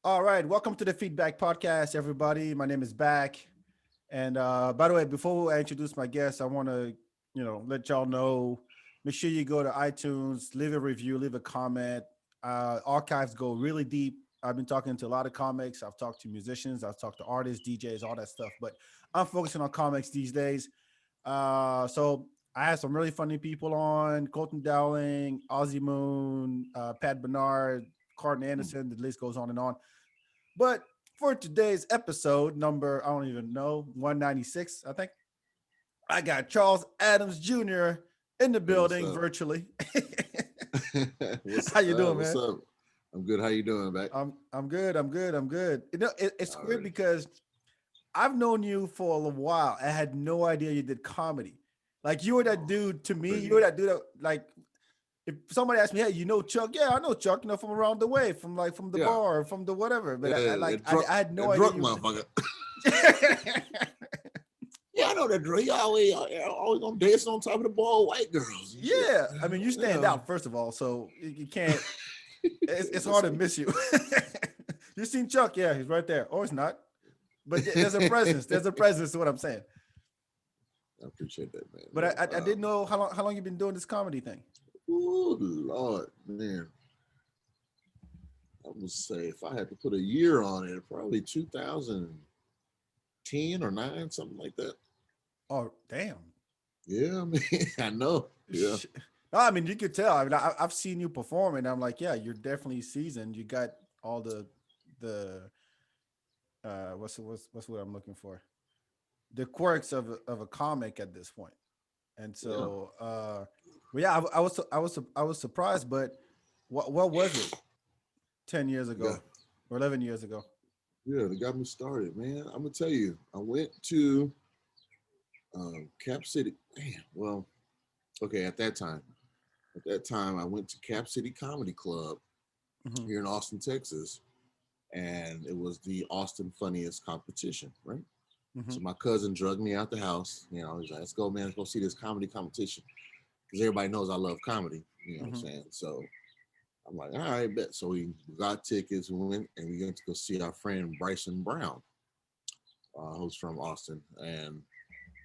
All right, welcome to the FeedBak podcast, everybody. My name is Back, and by the way, before I introduce my guest, I want to, let y'all know. Make sure you go to iTunes, leave a review, leave a comment. Archives go really deep. I've been talking to a lot of comics. I've talked to musicians. I've talked to artists, DJs, all that stuff. But I'm focusing on comics these days. So I had some really funny people on: Colton Dowling, Ozzy Moon, Pat Bernard, Carton Anderson. The list goes on and on. But for today's episode, number, I don't even know, 196, I think, I got Charles Adams Jr. in the Hey, what's building up? virtually. What's How you up? doing, What's man? up? I'm good. How you doing, back? I'm good. I'm good. I'm good. It's weird Already. because I've known you for a while. I had no idea you did comedy. Like you were that Oh, dude to me. You were crazy. that dude that, like, if somebody asked me, "Hey, you know Chuck?" Yeah, I know Chuck. From around the way, from the Yeah. bar, from the whatever. But I That like drunk, I had no that idea drunk you were. motherfucker. Yeah, I know that drunk. He always gonna dance on top of the ball, white girls and shit. Yeah, I mean, you stand Yeah. out first of all, so you can't. It's hard That's to like, miss you. You seen Chuck? Yeah, he's right there, or it's not. But there's a presence. There's a presence to what I'm saying. I appreciate that, man. But I didn't know how long you've been doing this comedy thing. Oh Lord, man. I would say if I had to put a year on it, probably 2010 or 9, something like that. Oh damn! Yeah, man. I know. Yeah. No, I mean you could tell. I mean, I've seen you perform, and I'm like, yeah, you're definitely seasoned. You got all the what's what I'm looking for, the quirks of a comic at this point. And Yeah. so, but yeah, I was surprised. But what was it 10 years Got ago or 11 years ago? Yeah, they got me started, man. I'm gonna tell you, I went to Cap City. Man, well, okay, at that time, I went to Cap City Comedy Club Hmm. here in Austin, Texas, and it was the Austin Funniest competition, right? Hmm. So my cousin drugged me out the house. He's like, "Let's go, man. Let's go see this comedy competition," because everybody knows I love comedy. You know what I'm Hmm. saying? So I'm like, "All right, bet." So we got tickets, we went, and we went to go see our friend Bryson Brown, who's from Austin, and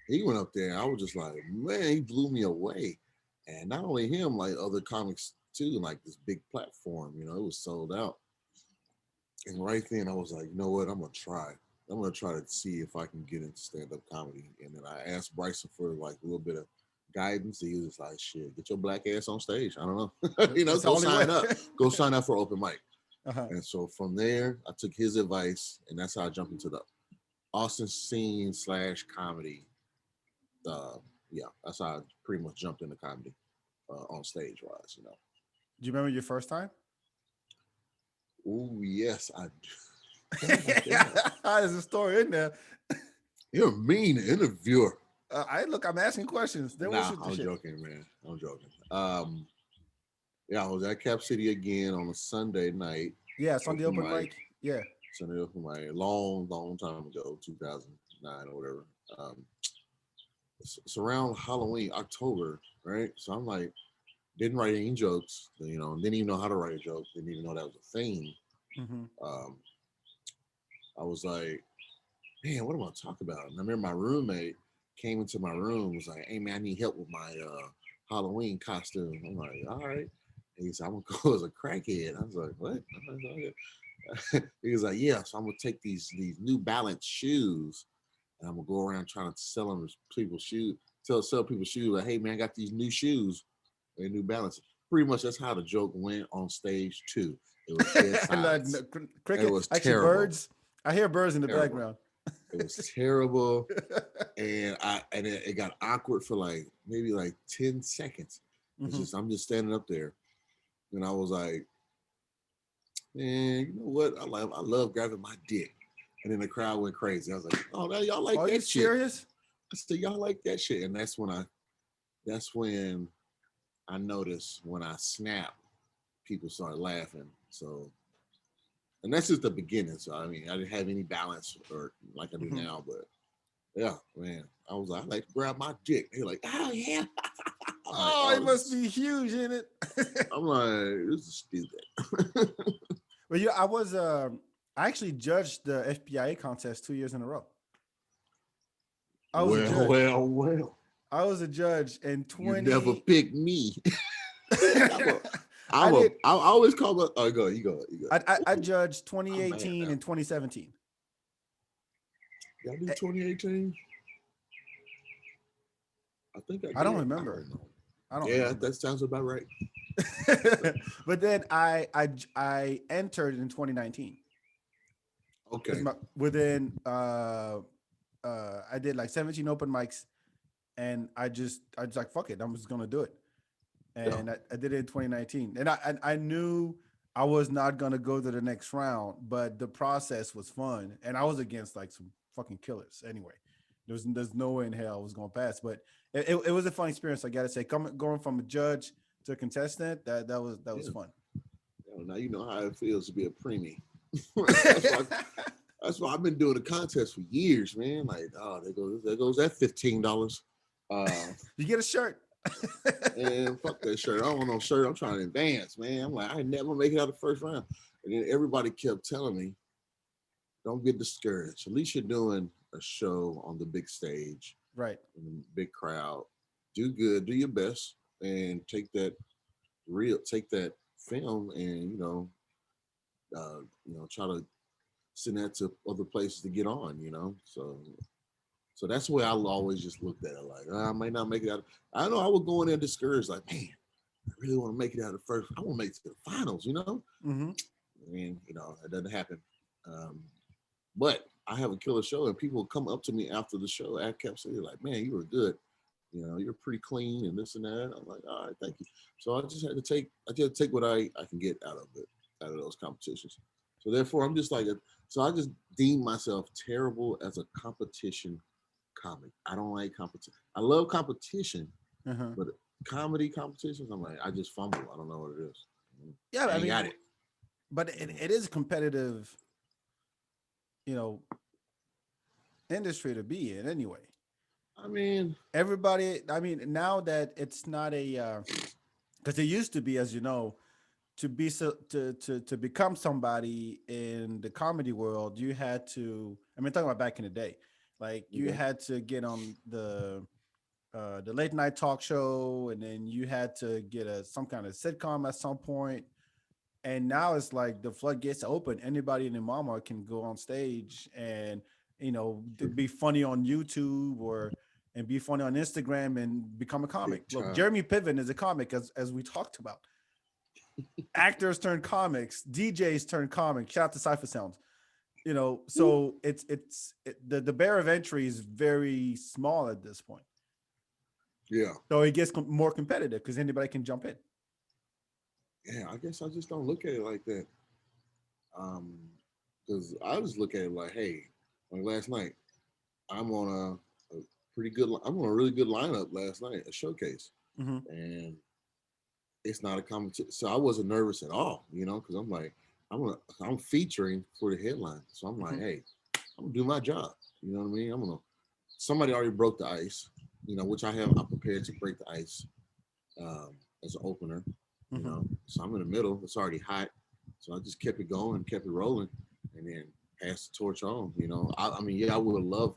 he went up there. And I was just like, man, he blew me away. And not only him, like other comics too, like this big platform. It was sold out. And right then, I was like, you know what? I'm gonna try. I'm gonna try to see if I can get into stand-up comedy. And then I asked Bryson for like a little bit of guidance. He was like, shit, get your black ass on stage. I don't know. That's the Go only way. sign up. Go sign up for open mic. Uh-huh. And so from there, I took his advice, and that's how I jumped into the Austin scene slash comedy. uh, yeah, that's how I pretty much jumped into comedy on stage wise. Do you remember your first time? Oh yes, I do. God damn, There's a story in there. you're a mean interviewer. I'm asking questions. Then we'll Nah, shoot the I'm shit. joking, man. I'm joking. Yeah, I was at Cap City again on a Sunday night, Yeah, it's on the open open mic. mic. Yeah. Sunday open mic, long, long time ago, 2009 or whatever. It's around Halloween, October, right? So I'm like, didn't write any jokes, didn't even know how to write a joke, didn't even know that was a thing. Hmm. Um, I was like, man, what am I gonna talk about? And I remember my roommate came into my room, was like, hey man, I need help with my Halloween costume. I'm like, all right. And he said, I'm gonna go as a crackhead. I was like, what? He was like, yeah, so I'm gonna take these New Balance shoes and I'm gonna go around trying to sell them as people's shoes, sell people's shoes, like, hey man, I got these new shoes, they're New Balance. Pretty much that's how the joke went on stage too. It was dead No, silence. It cricket. was Actually, terrible. birds. I hear birds in the Terrible. background. It was terrible. And it got awkward for like maybe like 10 seconds. It's Hmm. just I'm just standing up there. And I was like, man, you know what? I love grabbing my dick. And then the crowd went crazy. I was like, oh, now y'all like Are you that shit. serious? I said, y'all like that shit. And that's when I noticed when I snapped, people started laughing. So, and that's just the beginning. So I mean, I didn't have any balance or like I do Hmm. now, but yeah, man, I was like, I like to grab my dick. They're like, oh yeah. I'm like, Oh, it oh, must be huge in it. I'm like, this is stupid. Well, yeah, I was. I actually judged the FBIA contest 2 years in a row. I was a Well, judge. well, well. I was a judge in You never 20. picked me. I'm a, I did. I always call my. Oh, go, you go, you go. I judged I'm mad 2018 now. and 2017. Y'all do Eh, 2018? I think I I don't did. I remember. don't know. I don't Yeah, remember. that sounds about right. But then I entered in 2019 because Okay. my within I did like 17 open mics, and I just like fuck it, I'm just gonna do it. Yeah. And I did it in 2019, and I knew I was not gonna go to the next round, but the process was fun, and I was against like some fucking killers anyway. There's no way in hell I was gonna pass, but it was a fun experience. I gotta say, going from a judge to a contestant, that was Yeah. fun. Yeah, now you know how it feels to be a preemie. that's why. That's why I've been doing the contest for years, man. Like, oh, there goes that $15. Uh, You get a shirt. and fuck that shirt. I don't want no shirt. I'm trying to advance, man. I'm like, I never make it out of the first round. And then everybody kept telling me, don't get discouraged. At least you're doing a show on the big stage Right. in the big crowd. Do good, do your best, and take that film and try to send that to other places to get on. So that's where I'll always just looked at it like, I might not make it out. I know I would go in there discouraged, like, man, I really want to make it out of the first. I want to make it to the finals. Mm-hmm. And it doesn't happen. Um, but I have a killer show, and people come up to me after the show at Cap City, like, man, you were good. You're pretty clean and this and that. I'm like, all right, thank you. So I just take what I can get out of it, out of those competitions. So therefore, I'm just like, so I just deem myself terrible as a competition comic. I don't like competition. I love competition, Uh-huh. but comedy competitions, I'm like, I just fumble. I don't know what it is. Yeah, I I ain't mean, got it. but it is a competitive, you know, industry to be in anyway. I mean, Everybody, I mean, now that it's not a, because it used to be, as you know, to be so to become somebody in the comedy world, you had to. I mean, talking about back in the day, like you okay, had to get on the late night talk show, and then you had to get some kind of sitcom at some point. And now it's like the floodgates are open. Anybody and their mama can go on stage and true. be funny on YouTube or and be funny on Instagram and become a comic. Big Look, time. Jeremy Piven is a comic, as we talked about. Actors turn comics, DJs turn comics. Shout out to Cypher Sounds. So the barrier of entry is very small at this point. Yeah. So it gets more competitive because anybody can jump in. Yeah, I guess I just don't look at it like that. Um, because I just look at it like, hey, like last night, I'm on a pretty good. I'm on a really good lineup last night, a showcase, Mm-hmm. and it's not a competition. So I wasn't nervous at all, because I'm like, I'm featuring for the headline, so I'm like, Mm-hmm. hey, I'm gonna do my job. You know what I mean? Somebody already broke the ice, which I'm prepared to break the ice as an opener. Mm-hmm. So I'm in the middle. It's already hot, so I just kept it going, kept it rolling, and then passed the torch on. I mean, yeah, I would love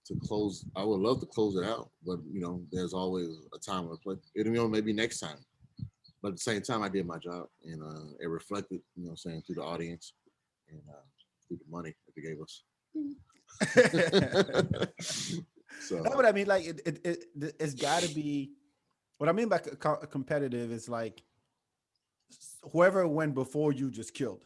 to close. I would love to close it out, but there's always a time and a place. Maybe next time. But at the same time, I did my job, and it reflected, saying through the audience and through the money that they gave us. No, So but I mean, like it's got to be. What I mean by competitive is like whoever went before you just killed,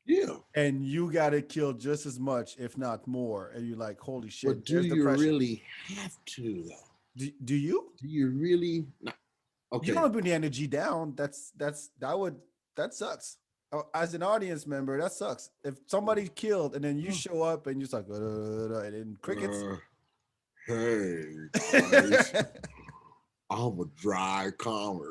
yeah, and you got to kill just as much, if not more. And you're like, holy but shit, do there's the you pressure. really have to though? Do you? Do you really? Not? You Okay. don't bring the energy down. That sucks. As an audience member, that sucks. If somebody killed and then you show up and you're just like, and then crickets. Hey guys, I'm a dry comic.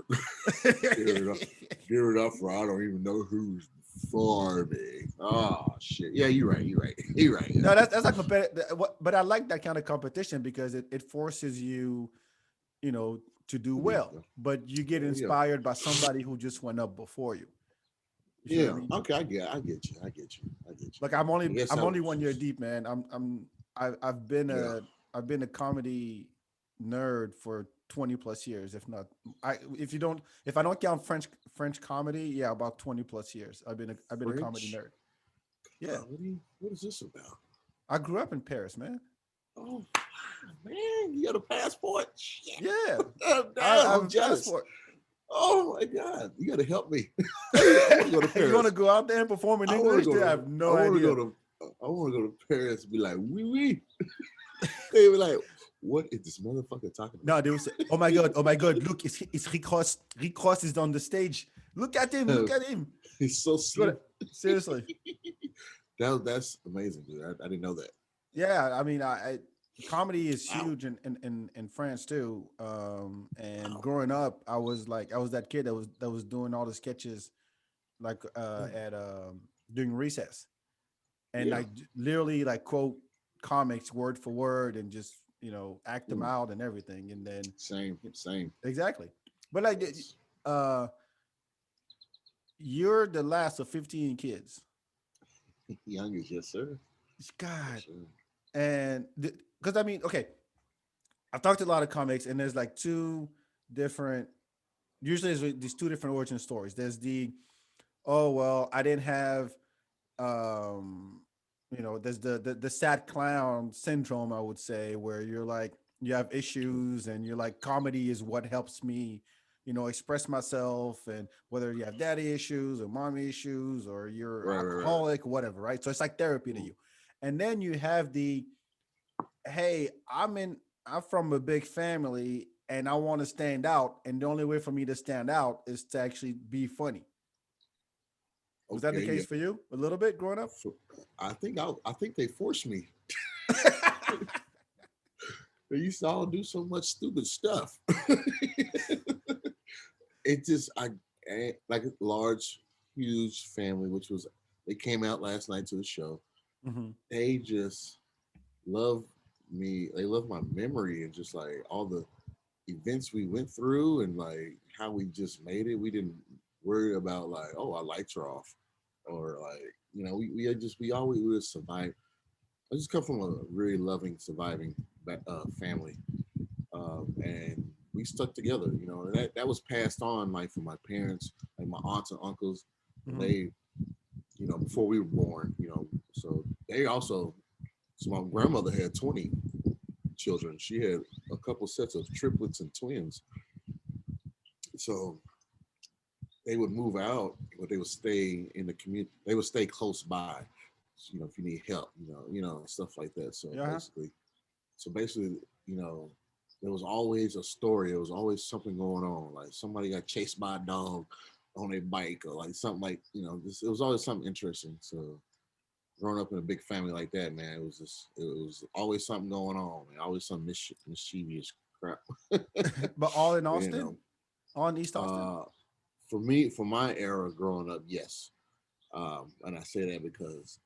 Give it up for I don't even know who's for me. Oh shit. Yeah, you're right. You're right. You're right. No, that's not competitive. But I like that kind of competition because it forces you, to do well. But you get Yeah. inspired by somebody who just went up before you. You see what I Yeah. mean? Okay, I get you. I get you. Like I guess I'm I only was 1 year just deep, man. yeah. I've been a comedy nerd for 20 plus years, if not. If I don't count French comedy, yeah, about 20 plus years. I've been a comedy French nerd. Yeah. comedy. What is this about? I grew up in Paris, man. Oh man, you got a passport? Shit. Yeah. I Damn, have I'm a jealous. passport. Oh my god, you got to help me. I want to go to You want to Paris. go out there and perform in I want to English? go They to. have I no want to go idea. to. I want to go to Paris and be like, wee wee. They be like, what is this motherfucker talking No, about? they will say, "Oh my god, oh my god, look, it's Rick Ross. Rick Ross is on the stage. Look at him, look at him." He's so Go to- slick. Seriously. That's amazing, dude. I didn't know that. Yeah, I mean, comedy is Wow. huge in France too. And Wow. growing up, I was that kid that was doing all the sketches like Mm, at during recess, and yeah. I literally like quote comics word for word and just act them Mm, out and everything, and then same. Same. exactly. But like, Yes. uh, you're the last of 15 kids. Youngest, yes, sir. Yes, God, sir. and because I mean, okay, I've talked to a lot of comics, and there's like two different. Usually, there's these two different origin stories. There's the, oh well, I didn't have, um, there's the sad clown syndrome. I would say where you're like you have issues, and you're like comedy is what helps me, express myself, and whether you have daddy issues or mommy issues or you're Right, right, right. alcoholic, whatever, right? So it's like therapy to Mm, you, and then you have the, hey, I'm from a big family and I want to stand out. And the only way for me to stand out is to actually be funny. Was that the okay, yeah. case for you a little bit growing up? So, I think they forced me. They used to all do so much stupid stuff. It just like a large, huge family, which was they came out last night to the show. Hmm. They just love me. They love my memory and just like all the events we went through and like how we just made it. We didn't worry about like, oh, our lights are off, or like we had just we always would survive. I just come from a really loving, surviving family, and we stuck together. And that was passed on like from my parents, like my aunts and uncles. Hmm. They, before we were born, so they also. So my grandmother had 20 children. She had a couple sets of triplets and twins. So they would move out, but they would stay in the community. They would stay close by. If you need help, stuff like that. Yeah. So basically, you know, there was always a story. There was always something going on. Like somebody got chased by a dog on a bike, or like something like it was always something interesting. So growing up in a big family like that, man, it was always something going on. Man. Always some mischievous crap. But all in you Austin, know, all in East Austin. uh, for me, for my era growing up, yes. And I say that because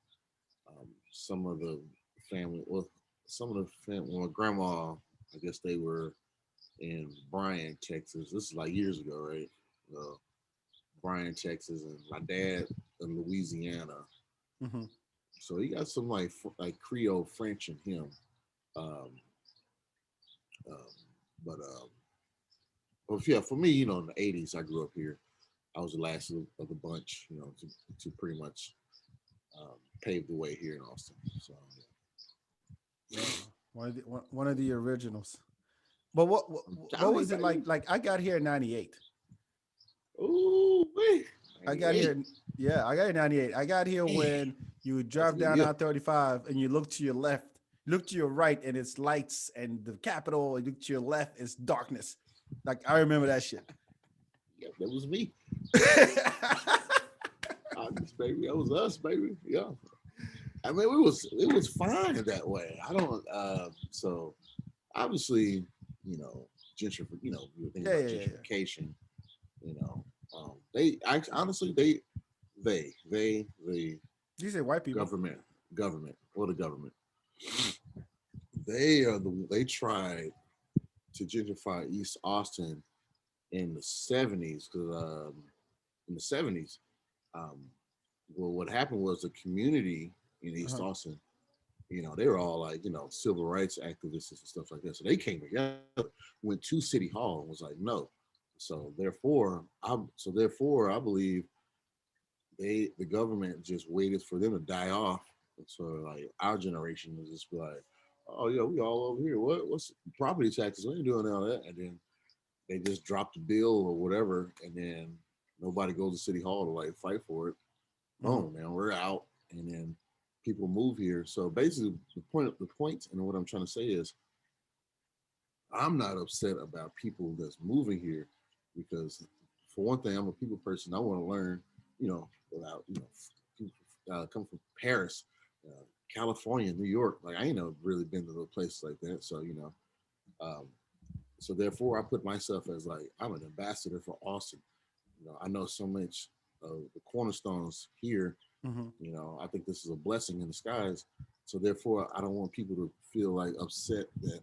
some of the family, well, some of the family, well, my grandma, I guess they were in Bryan, Texas. This is like years ago, right? Uh, Bryan, Texas, and my dad in Louisiana. Hmm. So he got some like Creole French in him. Um, um, but yeah, for me, in the '80s, I grew up here. I was the last of the bunch, to pretty much pave the way here in Austin. So Yeah, one of the originals. But I'm what telling you, was it like? baby. Like I got here in '98. Ooh, wait. I got here. 98. Yeah, I got here in '98. I got here Man, when you would that's a drive good down year. I-35 and you look to your left, look to your right, and it's lights and the Capitol. And look to your left, it's darkness. Like I remember that shit. Yeah, that was me. Honest, baby. That was us, baby. Yeah. I mean, it was fine that way. I don't. So obviously, you know, you were thinking Yeah, about yeah, yeah, yeah. gentrification. You know, they actually, honestly, the You say white people. government, or the government, they tried to gentrify East Austin in the '70s because in the '70s, um, well, what happened was the community. in East Uh-huh. Austin. They were all like, civil rights activists and stuff like that. So they came together, went to City Hall and was like, no. So therefore, I believe the government just waited for them to die off. So like our generation was just be like, oh yeah, we all over here. What's property taxes? We ain't doing all that. And then they just dropped the bill or whatever, and then nobody goes to City Hall to like fight for it. Mm-hmm. Oh man, we're out, and then people move here. So basically, the point, and what I'm trying to say is, I'm not upset about people that's moving here because, for one thing, I'm a people person. I want to learn, without people come from Paris, California, New York. Like I ain't never really been to those places like that. So um, so therefore, I put myself as like I'm an ambassador for Austin. I know so much of the cornerstones here. Mm-hmm. I think this is a blessing in disguise. So therefore, I don't want people to feel like upset that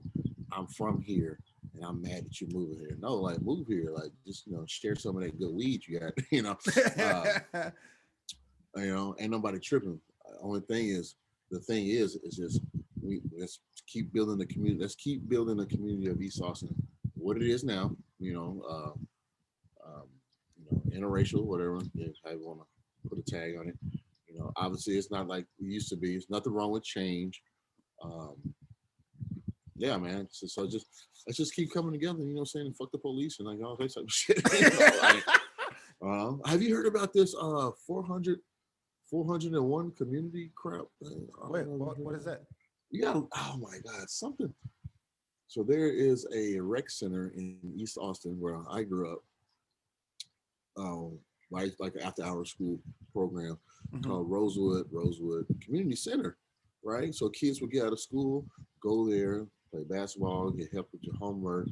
I'm from here and I'm mad that you're moving here. No, like move here, like just share some of that good weed you got. Um, ain't nobody tripping. Only thing is, the thing is just let's keep building the community. Let's keep building the community of East Austin. What it is now, um, interracial, whatever. If I want to put a tag on it, obviously it's not like it used to be. There's nothing wrong with change. Um, yeah, man. So just let's just keep coming together. You know what I'm saying? Fuck the police and like all that type of shit. Have you heard about this 401 community crap? Wait, what is that? You got, oh my God, something. So there is a rec center in East Austin where I grew up, like after hour school program Mm-hmm. called Rosewood Community Center, right? So kids would get out of school, go there, play basketball, get help with your homework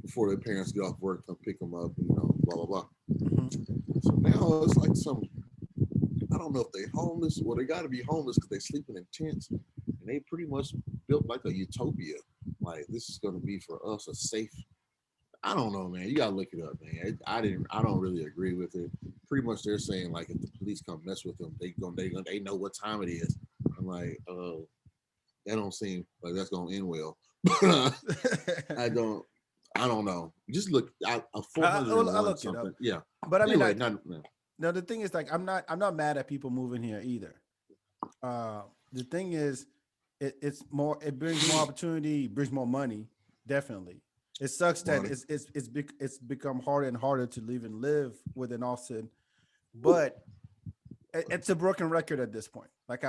before their parents get off work, come pick them up, blah blah blah. Mm-hmm. So now it's like I don't know if they homeless. Well, they got to be homeless because they sleeping in tents, and they pretty much built like a utopia. Like this is going to be for us a safe. I don't know, man. You gotta look it up, man. I don't really agree with it. Pretty much, they're saying like if the police come mess with them, they know what time it is. I'm like, that don't seem like that's gonna end well. I don't. I don't know. Just look at a I 401 looked it up, something. Yeah. but I mean, Anyway, like, not no. now the thing is, like, I'm not mad at people moving here either. The thing is, it's more. It brings more opportunity, brings more money. Definitely, it sucks that Money. it's become harder and harder to even live within Austin, but it's a broken record at this point. Like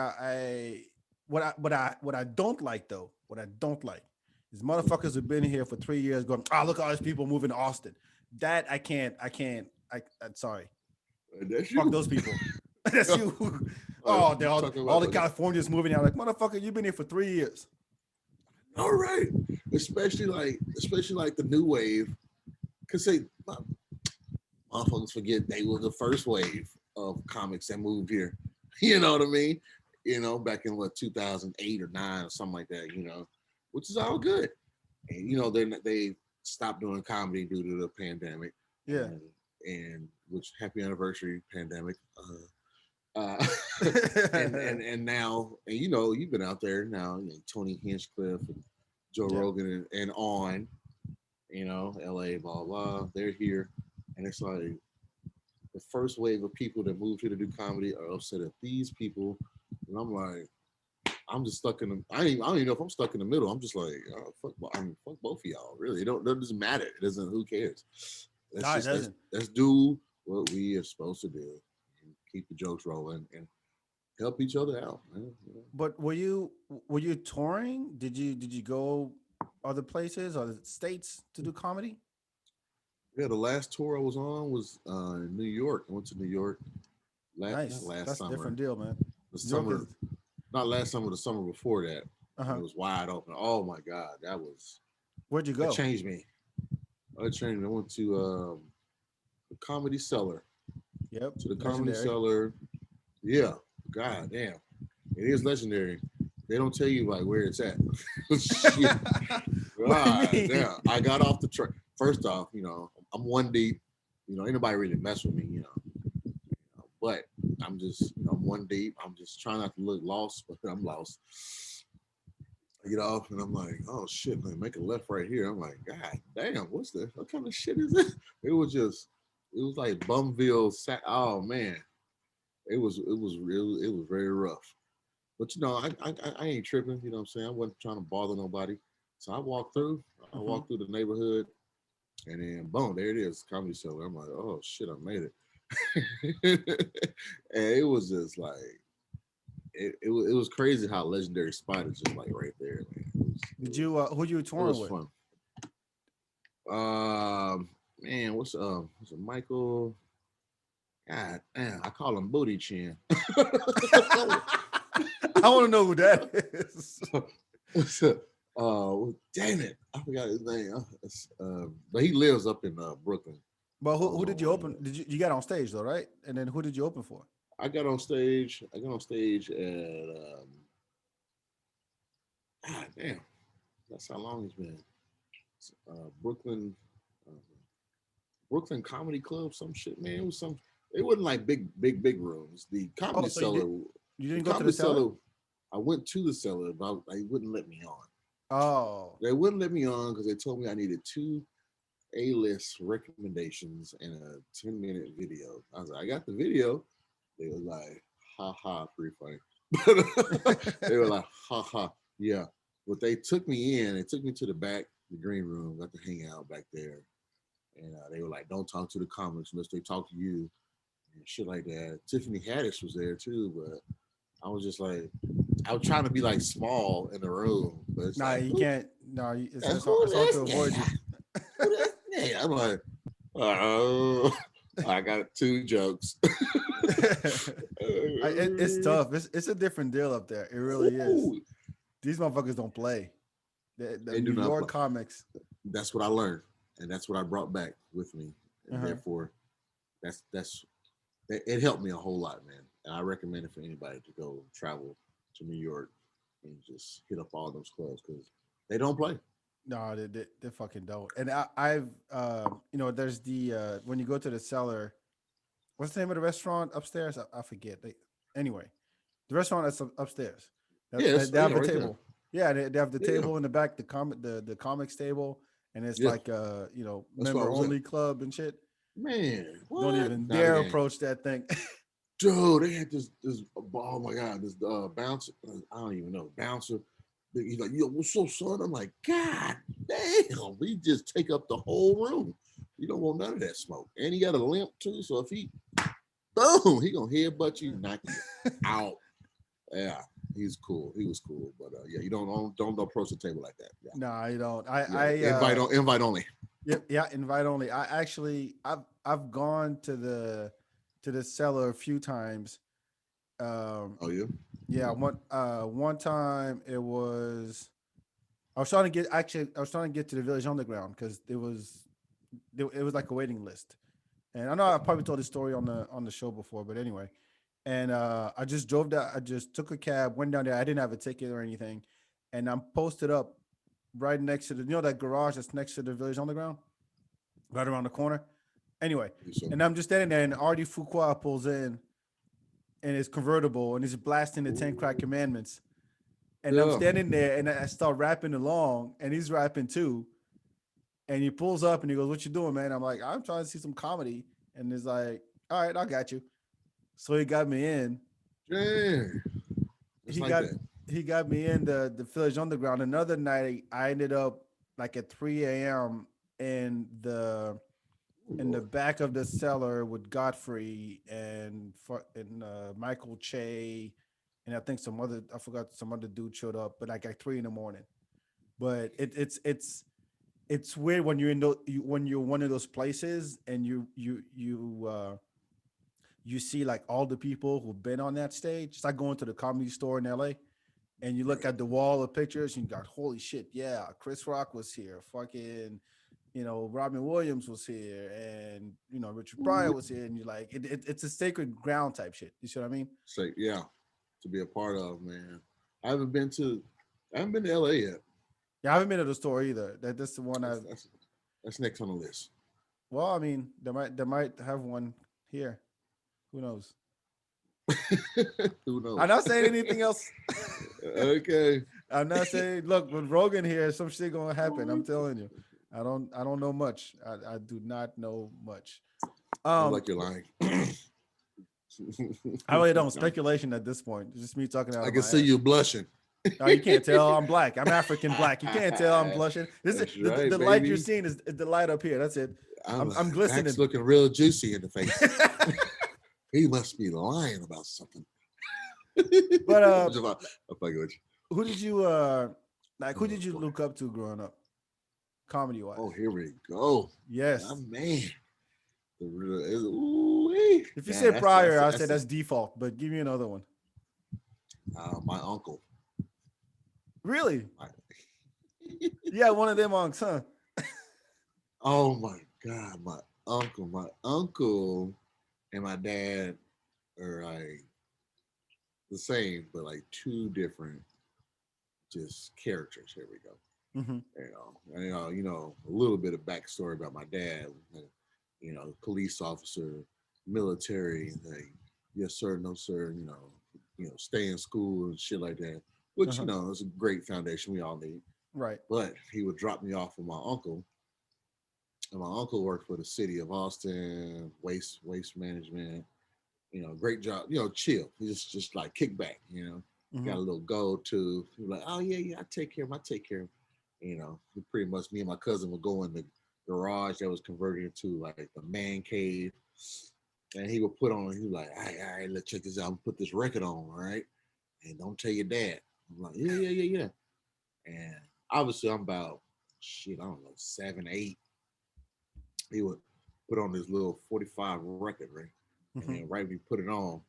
what I don't like though, what I don't like is motherfuckers who've been here for 3 years going, look at all these people moving to Austin. That I'm sorry. That's Fuck you. those people. That's you. Oh, they're You talking all about the like, Californians moving out. Like, motherfucker, you've been here for 3 years. all right, especially like the new wave, because they motherfuckers forget they were the first wave of comics that moved here. You know what I mean? Back in what 2008 or 9 or something like that. Which is all good. And they stopped doing comedy due to the pandemic, Yeah. and which happy anniversary pandemic. Uh, and now you've been out there now. Tony Hinchcliffe and Joe Yeah. Rogan and on. L.A. blah blah. They're here, and it's like the first wave of people that moved here to do comedy are upset at these people, and I'm like, I'm just stuck in the. I don't even know if I'm stuck in the middle. I'm just like, fuck. Fuck both of y'all. Really, it doesn't matter. It doesn't. Who cares? No, it doesn't. Let's do what we are supposed to do. Keep the jokes rolling and help each other out, man. But were you touring? Did you go other places or states to do comedy? Yeah, the last tour I was on was in New York. I went to New York not Nice. last That's a summer. different deal, man. The New York is summer, not last summer, the summer before that. And uh-huh. it was wide open. Oh my God, Where'd you that go? changed me. I went to the Comedy Cellar. Yep. To the Comedy Legendary. Cellar. Yeah, God damn, it is legendary. They don't tell you like where it's at. Shit. What do you God mean? damn. I got off the train. First off, I'm one deep. Ain't nobody really mess with me, but I'm just, I'm one deep. I'm just trying not to look lost, but I'm lost. I get off and I'm like, oh shit, man, make a left right here. I'm like, God damn, what's this? What kind of shit is this? It was like Bumville. Oh man, it was very rough. But I ain't tripping. You know what I'm saying? I wasn't trying to bother nobody. So I walked through. I Mm-hmm. walked through the neighborhood, and then boom, there it is, comedy cellar. I'm like, oh shit, I made it. And it was just like it was crazy how legendary spot is just like right there, man. Did you who you were It touring was with? fun. Man, what's it, Michael? God damn, I call him Booty Chin. I want to know who that is. Damn it, I forgot his name. But he lives up in Brooklyn. But I who don't did know. you open? Did you got on stage though, right? And then who did you open for? I got on stage. I got on stage at God damn. That's how long it's been. Brooklyn, uh, Brooklyn Comedy Club, some shit, man. It was some. It wasn't like big rooms. The Oh, Comedy so you did? Cellar, You the didn't go to the Comedy cellar? Cellar. I went to the cellar, but they wouldn't let me on. Oh, They wouldn't let me on because they told me I needed two A-list recommendations and a 10-minute video. I was like, I got the video. They were like, ha ha, pretty funny. They were like, ha ha, yeah. But they took me in. They took me to the back, the green room. Got to hang out back there. And they were like, don't talk to the comics unless they talk to you and shit like that. Tiffany Haddish was there too, but I was just like, I was trying to be like small in the room, but it's nah, like, you who, can't. No, it's hard, who it's hard to this avoid you. nigga? Who this nigga? I'm like, oh, I got two jokes. It's tough. It's a different deal up there. It really is. Ooh, These motherfuckers don't play. The they do New not York play. comics. That's what I learned, and that's what I brought back with me, and Uh-huh. therefore, that's it helped me a whole lot, man. And I recommend it for anybody to go travel to New York and just hit up all those clubs because they don't play. No, they fucking don't. And I've there's the when you go to the cellar, what's the name of the restaurant upstairs? I forget. Anyway, the restaurant that's upstairs. Yeah, They have yeah, the right there. table. Yeah, they have the Yeah, table in the back, the comics table, and it's yeah. like That's where I member was at. only club and shit. Man, Don't what? even Not a dare game. approach that thing. Dude, they had this oh my god, this bouncer, I don't even know, bouncer. He's like, yo, what's up, son? I'm like, God damn, we just take up the whole room. You don't want none of that smoke. And he got a limp too, so if he boom, he gonna headbutt you, knock you out. Yeah, he's cool. He was cool, but yeah, you don't approach the table like that. Yeah, No, I don't. yeah. Invite only. Yeah, invite only. I've gone to the cellar a few times. Um, Oh yeah. yeah, one time it was I was trying to get actually I was trying to get to the Village Underground because it was like a waiting list. And I know I probably told this story on the show before, but anyway. And I just drove down. I just took a cab, went down there. I didn't have a ticket or anything, and I'm posted up right next to that garage that's next to the Village Underground, right around the corner. Anyway, So, and I'm just standing there, and Artie Fuqua pulls in, and it's convertible, and he's blasting the Ten Crack Commandments, and I'm yeah. standing there, and I start rapping along, and he's rapping too, and he pulls up, and he goes, "What you doing, man?" I'm like, "I'm trying to see some comedy," and he's like, "All right, I got you." So he got me in. Dang. Just He like got that. he got me in the Village Underground. Another night, I ended up like at 3 a.m. in Oh, the Lord. back of the cellar with Godfrey and Michael Che, and I think I forgot some other dude showed up, but like at 3 in the morning. But it's weird when you're when you're one of those places and you see like all the people who've been on that stage. It's like going to the comedy store in LA and you look Right. at the wall of pictures and you got, holy shit, yeah, Chris Rock was here, fucking, Robin Williams was here, and Richard Pryor was here, and you're like, it's a sacred ground type shit. You see what I mean? Say, yeah, to be a part of, man. I haven't been to I haven't been to LA yet. Yeah, I haven't been to the store either. That's the one That's I've. that's that's next on the list. Well, I mean, they might have one here. Who knows? Who knows? I'm not saying anything else. Okay. I'm not saying. Look, with Rogan here, some shit gonna happen. I'm telling you. I don't know much. I do not know much. I like you're lying. I really don't. Speculation at this point. It's just me talking out I of can my see ass. you blushing. Oh, you can't tell I'm black. I'm African black. You can't tell I'm blushing. This is That's right, the light you're baby. seeing is the light up here. That's it. I'm I'm Back's glistening. looking real juicy in the face. He must be lying about something. But I'm fucking with you. who did you like? Who Oh did you boy. look up to growing up, comedy Oh, wise? here we go. My Yes. man. The real ooh, If you man, say Pryor, I'll say that's that's default. But give me another one. my uncle. Really? My, Yeah, one of them on huh? oh my God, my uncle and my dad are like the same, but like two different just characters. Here we go. Mm-hmm. A little bit of backstory about my dad. Police officer, military, like, yes sir, no sir. Stay in school and shit like that. Which Uh-huh. is a great foundation we all need. Right. But he would drop me off with my uncle, and my uncle worked for the city of Austin, waste management. Great job. Chill. He just like kick back. Mm-hmm. Got a little go to. He was like, oh yeah, I take care of him. I take care of him. Pretty much me and my cousin would go in the garage that was converted into like the man cave, and he would put on. He was like, all right, let's check this out. I'm gonna put this record on, all right, and don't tell your dad. I'm like, yeah. And obviously, I'm about shit. I don't know, 7, 8. He would put on this little 45 record, right? And Mm-hmm. then right when he put it on,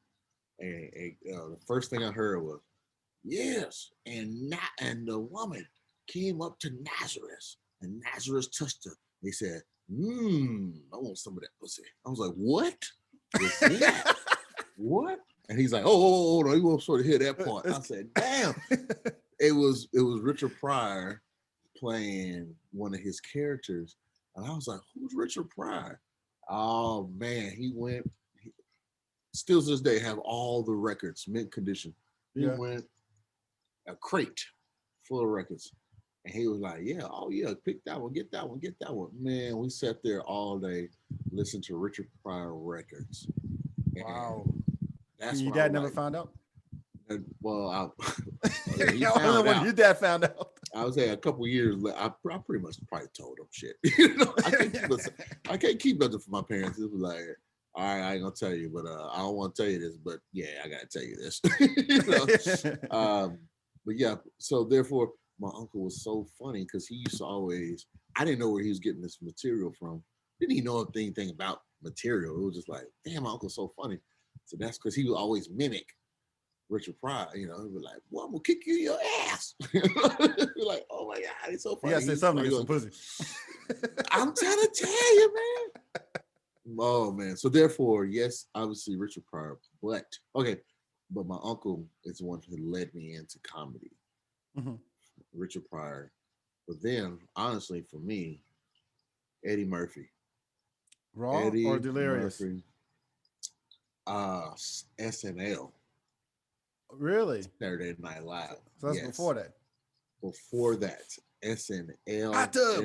and the first thing I heard was, yes, and the woman came up to Nazareth, and Nazareth touched her. They said, I want some of that pussy. I was like, what was that? What? And he's like, oh, no, you won't sort of hear that part. I said, damn. It was Richard Pryor playing one of his characters. And I was like, who's Richard Pryor? Oh man, still to this day have all the records, mint condition. He Yeah. went a crate full of records. And he was like, yeah, oh yeah, pick that one, get that one, get that one. Man, we sat there all day listening to Richard Pryor records. Wow. And that's Your when I dad was never like, found out? yeah, he I wonder found when out. your dad found out. I was there a couple years later. I pretty much probably told him shit. I can't keep nothing from my parents. It was like, all right, I ain't gonna tell you, but I don't want to tell you this, but yeah, I gotta tell you this. But yeah, so therefore, my uncle was so funny because he used to always. I didn't know where he was getting this material from. Didn't even know anything about material. It was just like, damn, my uncle's so funny. So that's because he would always mimic Richard Pryor, he was like, well, I'm gonna kick you in your ass. We're like, oh my God, it's so You funny. gotta say something to get some pussy. I'm trying to tell you, man. Oh man. So therefore, yes, obviously Richard Pryor, but my uncle is the one who led me into comedy. Mm-hmm. Richard Pryor. But then, honestly, for me, Eddie Murphy. Raw or Eddie delirious? Murphy. SNL. Really? Saturday Night Live. So that's Yes. before that. Before that, SNL. Hot tub.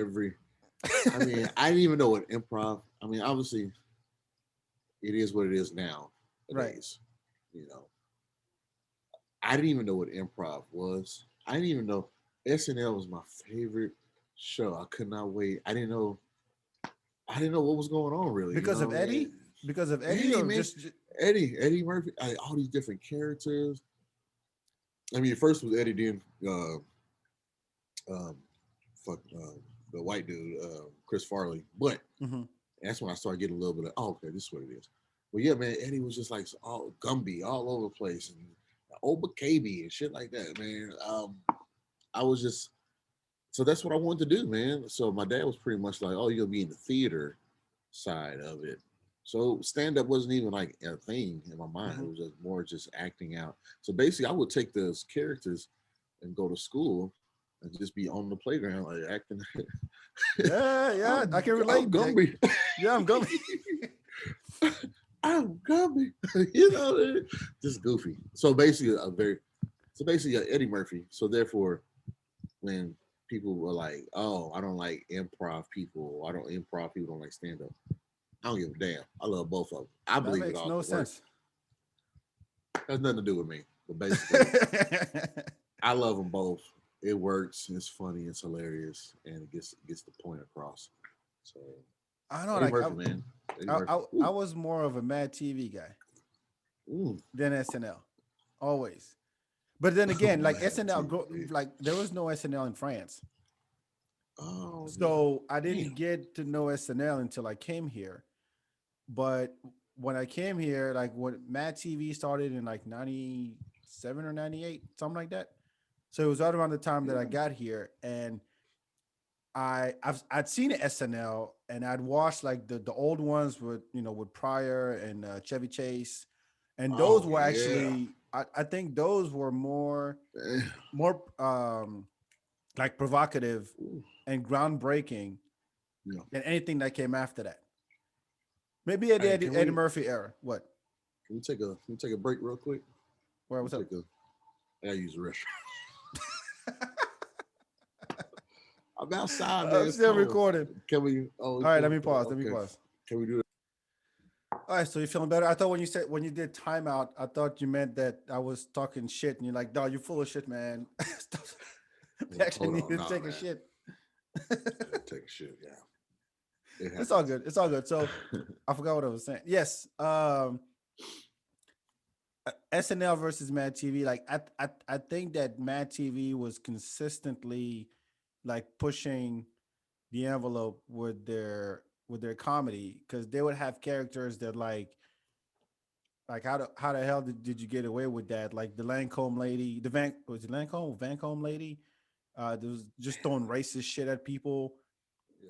I didn't even know what improv. Obviously, it is what it is now. Nowadays. Right. I didn't even know what improv was. I didn't even know SNL was my favorite show. I could not wait. I didn't know what was going on really. Because of Eddie? Man. Because of Eddie, or man. just Eddie Murphy, all these different characters. First was Eddie, then um, the white dude, Chris Farley. But that's when I started getting a little bit of, okay, this is what it is. But yeah, man, Eddie was just like all Gumby all over the place, and Oba KB and shit like that, man. I was just, so that's what I wanted to do, man. So my dad was pretty much like, oh, you're gonna be in the theater side of it. So stand up wasn't even like a thing in my mind. It was just more just acting out. So basically, I would take those characters and go to school and just be on the playground like acting. Yeah, I can relate. I'm Gumby. Yeah, I'm Gumby. I'm coming. Just goofy. So basically Eddie Murphy. So therefore, when people were like, "Oh, I don't like improv people. I don't improv people don't like stand up." I don't give a damn. I love both of them. I That believe it makes all no can work. sense. Has nothing to do with me. But basically, I love them both. It works. It's funny. It's hilarious, and it gets the point across. So I know, Eddie like Murphy, man. Eddie I, Murphy. I, I Ooh, was more of a Mad TV guy ooh. than SNL, always. But then again, like Mad SNL, TV. like there was no SNL in France, Oh, so I damn. didn't get to know SNL until I came here. But when I came here, like when Mad TV started in like '97 or '98, something like that. So it was right around the time that I Yeah. got here, and I'd seen SNL and I'd watched like the old ones with with Pryor and Chevy Chase, and those Oh were yeah. actually I think those were Damn. more like provocative Ooh. and groundbreaking Yeah. than anything that came after that. Maybe at the Hey, Eddie Murphy era. What? can we take a break real quick? Where Can was we up? take a I gotta use the restroom. I'm outside, man. I'm It's still cold. recording. Can we? Oh, All it's right, still let me recording. pause. Let me Okay. pause. Can we do All right, so you feeling better? I thought when you did timeout, I thought you meant that I was talking shit, and you're like, "Dog, you full of shit, man." Stop. that? I actually Hold need on, to nah, take a man. shit. I gotta take a shit. Yeah, it It's all happens. good. It's all good. So I forgot what I was saying. Yes, SNL versus Mad TV. Like I think that Mad TV was consistently like pushing the envelope with their comedy because they would have characters that like how the hell did you get away with that? Like the Lancome lady, the Van was it Lancome Vancome lady, that was just throwing racist shit at people.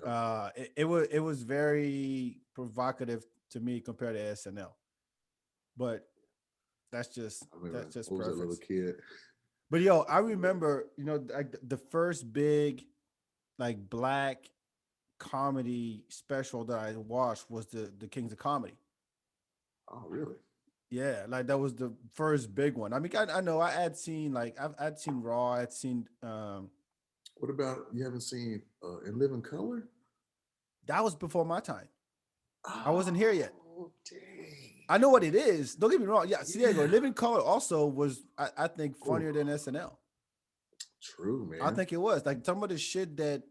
Yeah. It was very provocative to me compared to SNL, but I remember that's just I was a little preference. kid. But yo, I remember like the first big like black comedy special that I watched was the Kings of Comedy. Oh, really? Yeah, like that was the first big one. I mean, I know I had seen like I'd seen Raw, I'd seen What about you haven't seen In Living Color? that was before my time. I wasn't here yet. Oh, dang. I know what it is. Don't get me wrong. Yeah, see, there you go. Yeah. Living Color also was I think Oh, funnier than SNL. true, I man. think it was like some of the shit that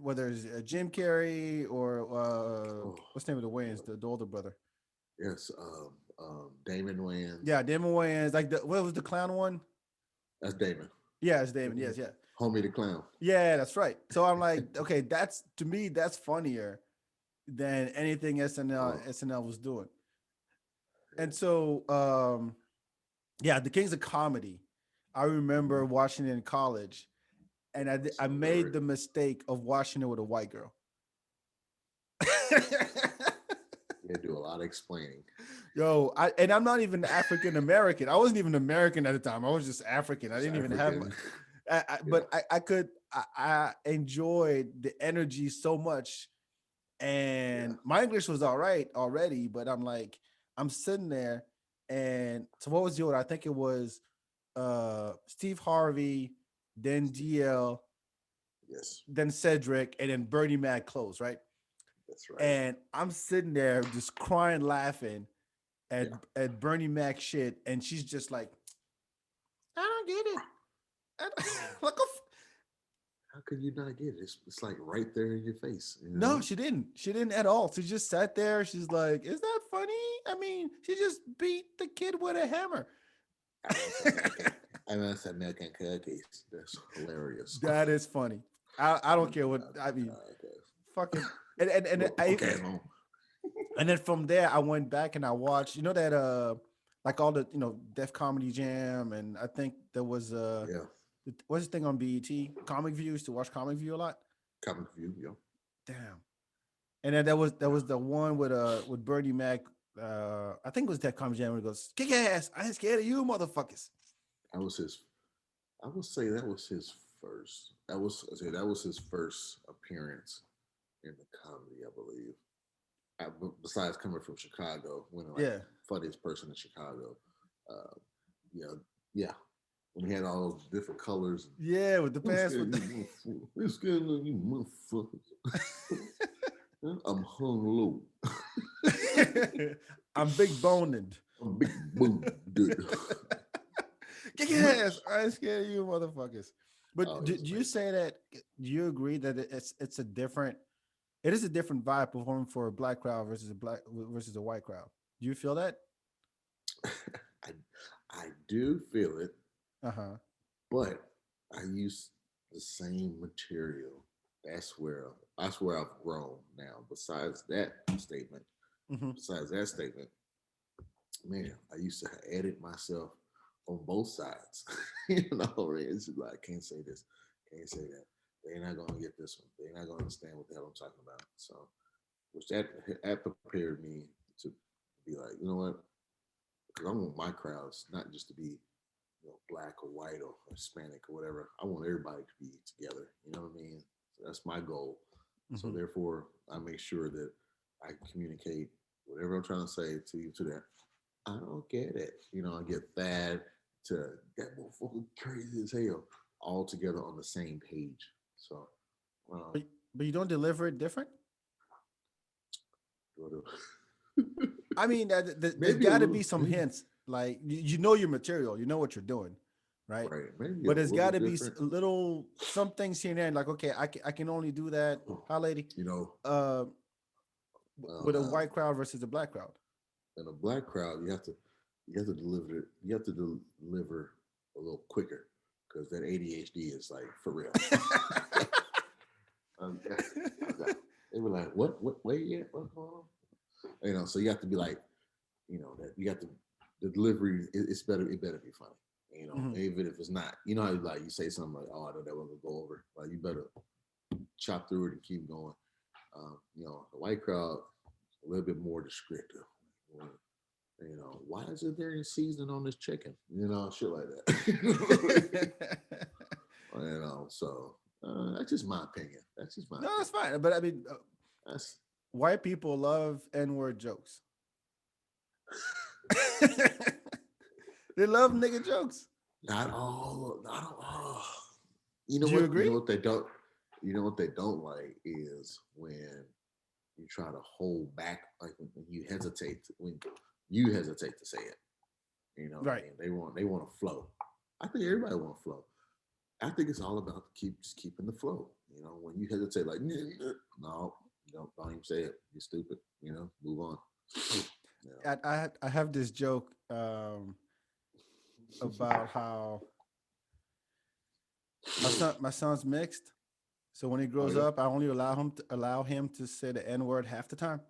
whether it's Jim Carrey or Oh, what's the name of the Wayans, the older brother. yes. Damon Wayans. Yeah, Damon Wayans. Like what was the clown one? That's Damon. Yeah, it's Damon. Yes, yeah. Homie the Clown. Yeah, that's right. So I'm like, okay, that's to me, that's funnier than anything Oh, SNL was doing. And so yeah, the Kings of Comedy. I remember mhm. watching it in college, and It's I made hilarious. the mistake of watching it with a white girl. They do a lot of explaining. Yo, and I'm not even African American. I wasn't even American at the time. I was just African. I Just didn't even have my, African. Yeah. but I enjoyed the energy so much, Yeah. and my English was all right already, but I'm like, I'm sitting there, and so what was the order? I think it was Steve Harvey, then DL, Yes. then Cedric, and then Bernie Mac close, right? That's right. And I'm sitting there just crying, laughing Yeah. at Bernie Mac shit, and she's just like, I don't get it. Like How could you not get it? It's like right there in your face, you no, know? she didn't. She didn't at all. She just sat there. She's like, "Is that funny?" I mean, she just beat the kid with a hammer. I want some milk and I want some milk and cookies. That's hilarious. That is funny. I don't care what I mean. Okay. Fucking and Well, I okay, mom. and then from there I went back and I watched. You know that like all the Def Comedy Jam, and I think there was Yeah. what's the thing on BET? Comic View. Used to watch Comic View a lot. Comic view, yeah. Damn. And then there was the one with Bernie Mac. I think it was that Comedy Jam where he goes, "Kick ass! I ain't scared of you, motherfuckers." That was his I would say that was his first. That was his first appearance in the comedy, I believe. besides coming from Chicago, when like Yeah. funniest person in Chicago, uh, yeah, yeah. When he had all those different colors, Yeah, with the I'm pants scared with of you, the motherfucker. I'm scared of you, motherfuckers. I'm hung low. I'm big boned. I'm big boom, dude. Kick your ass. I ain't scared of you motherfuckers. But Oh, it do, was do you amazing. say that do you agree that it's a different it is a different vibe performing for a black crowd versus a white crowd? Do you feel that? I I do feel it, Uh-huh. but I use the same material. That's where I've grown now. Hmm. Besides that statement, man, I used to edit myself on both sides. It's just like can't say this, can't say that. They're not gonna get this one. They're not gonna understand what the hell I'm talking about. So, which that prepared me to be like, you know what? Because I want my crowds not just to be black or white or Hispanic or whatever. I want everybody to be together. You know what I mean? So that's my goal. So Hmm. therefore, I make sure that I communicate whatever I'm trying to say to you to that. I don't get it. I get that to that motherfucker crazy as hell all together on the same page. So, um, But but you don't deliver it different? I mean, there's maybe a got to be little, some maybe hints. Like you know your material, you know what you're doing, right? right, maybe a But there's little got to be different. a little some things here and there. Like, okay, I can only do that. Hi, lady. You know, Uh, well, with a white crowd versus a black crowd. in a black crowd, you have to deliver a little quicker because that ADHD is like for real. um, they were like, what, where you at? What's going on? So you have to be like, that you got to the delivery. It's better. It better be funny. Mhm. Even if it's not. You know how like you say something like, oh, I know that one will go over. Like you better chop through it and keep going. The white crowd a little bit more descriptive. Why isn't there any seasoning on this chicken? Shit like that. So that's just my opinion. That's just my No, that's opinion. fine. But I mean, That's white people love N-word jokes. They love nigga jokes. not all, not all. Do you You know agree? what they don't. You know what they don't like is when you try to hold back, like when you hesitate to say it. You know what I Right. mean? They want to flow. I think everybody want to flow. I think it's all about just keeping the flow. When you hesitate, like no, don't even say it. You're stupid. Move on. You I have this joke about how my son's mixed. So when he oh grows yeah, up, I only allow him to say the N word half the time.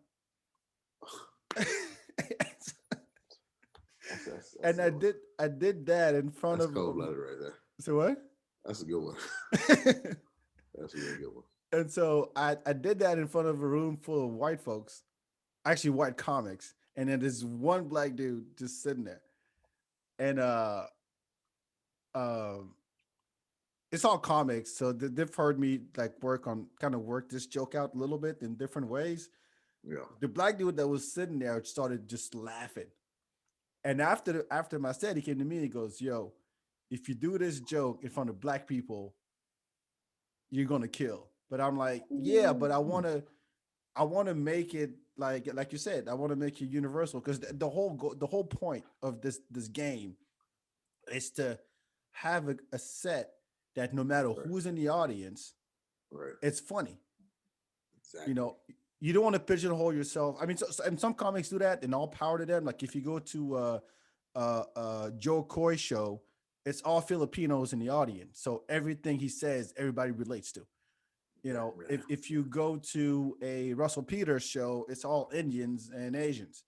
that's And a I good one. did I did that in front That's of cold blooded right there. so what? That's a good one. That's a really good one. And so I did that in front of a room full of white folks, actually white comics, and then this one black dude just sitting there. And um it's all comics, so they've heard me like work this joke out a little bit in different ways. Yeah. The black dude that was sitting there started just laughing. And after my set, he came to me and he goes, "Yo, if you do this joke in front of black people, you're gonna kill." But I'm like, "Yeah, but I want to make it like you said, I want to make it universal because the whole point of this game is to have a set that no matter Right. who's in the audience, Right. it's funny. You Exactly. know, you don't want to pigeonhole yourself. I mean, and some comics do that, and all power to them. Like if you go to Joe Coy show, it's all Filipinos in the audience, so everything he says, everybody relates to. Yeah. Yeah. If you go to a Russell Peters show, it's all Indians and Asians.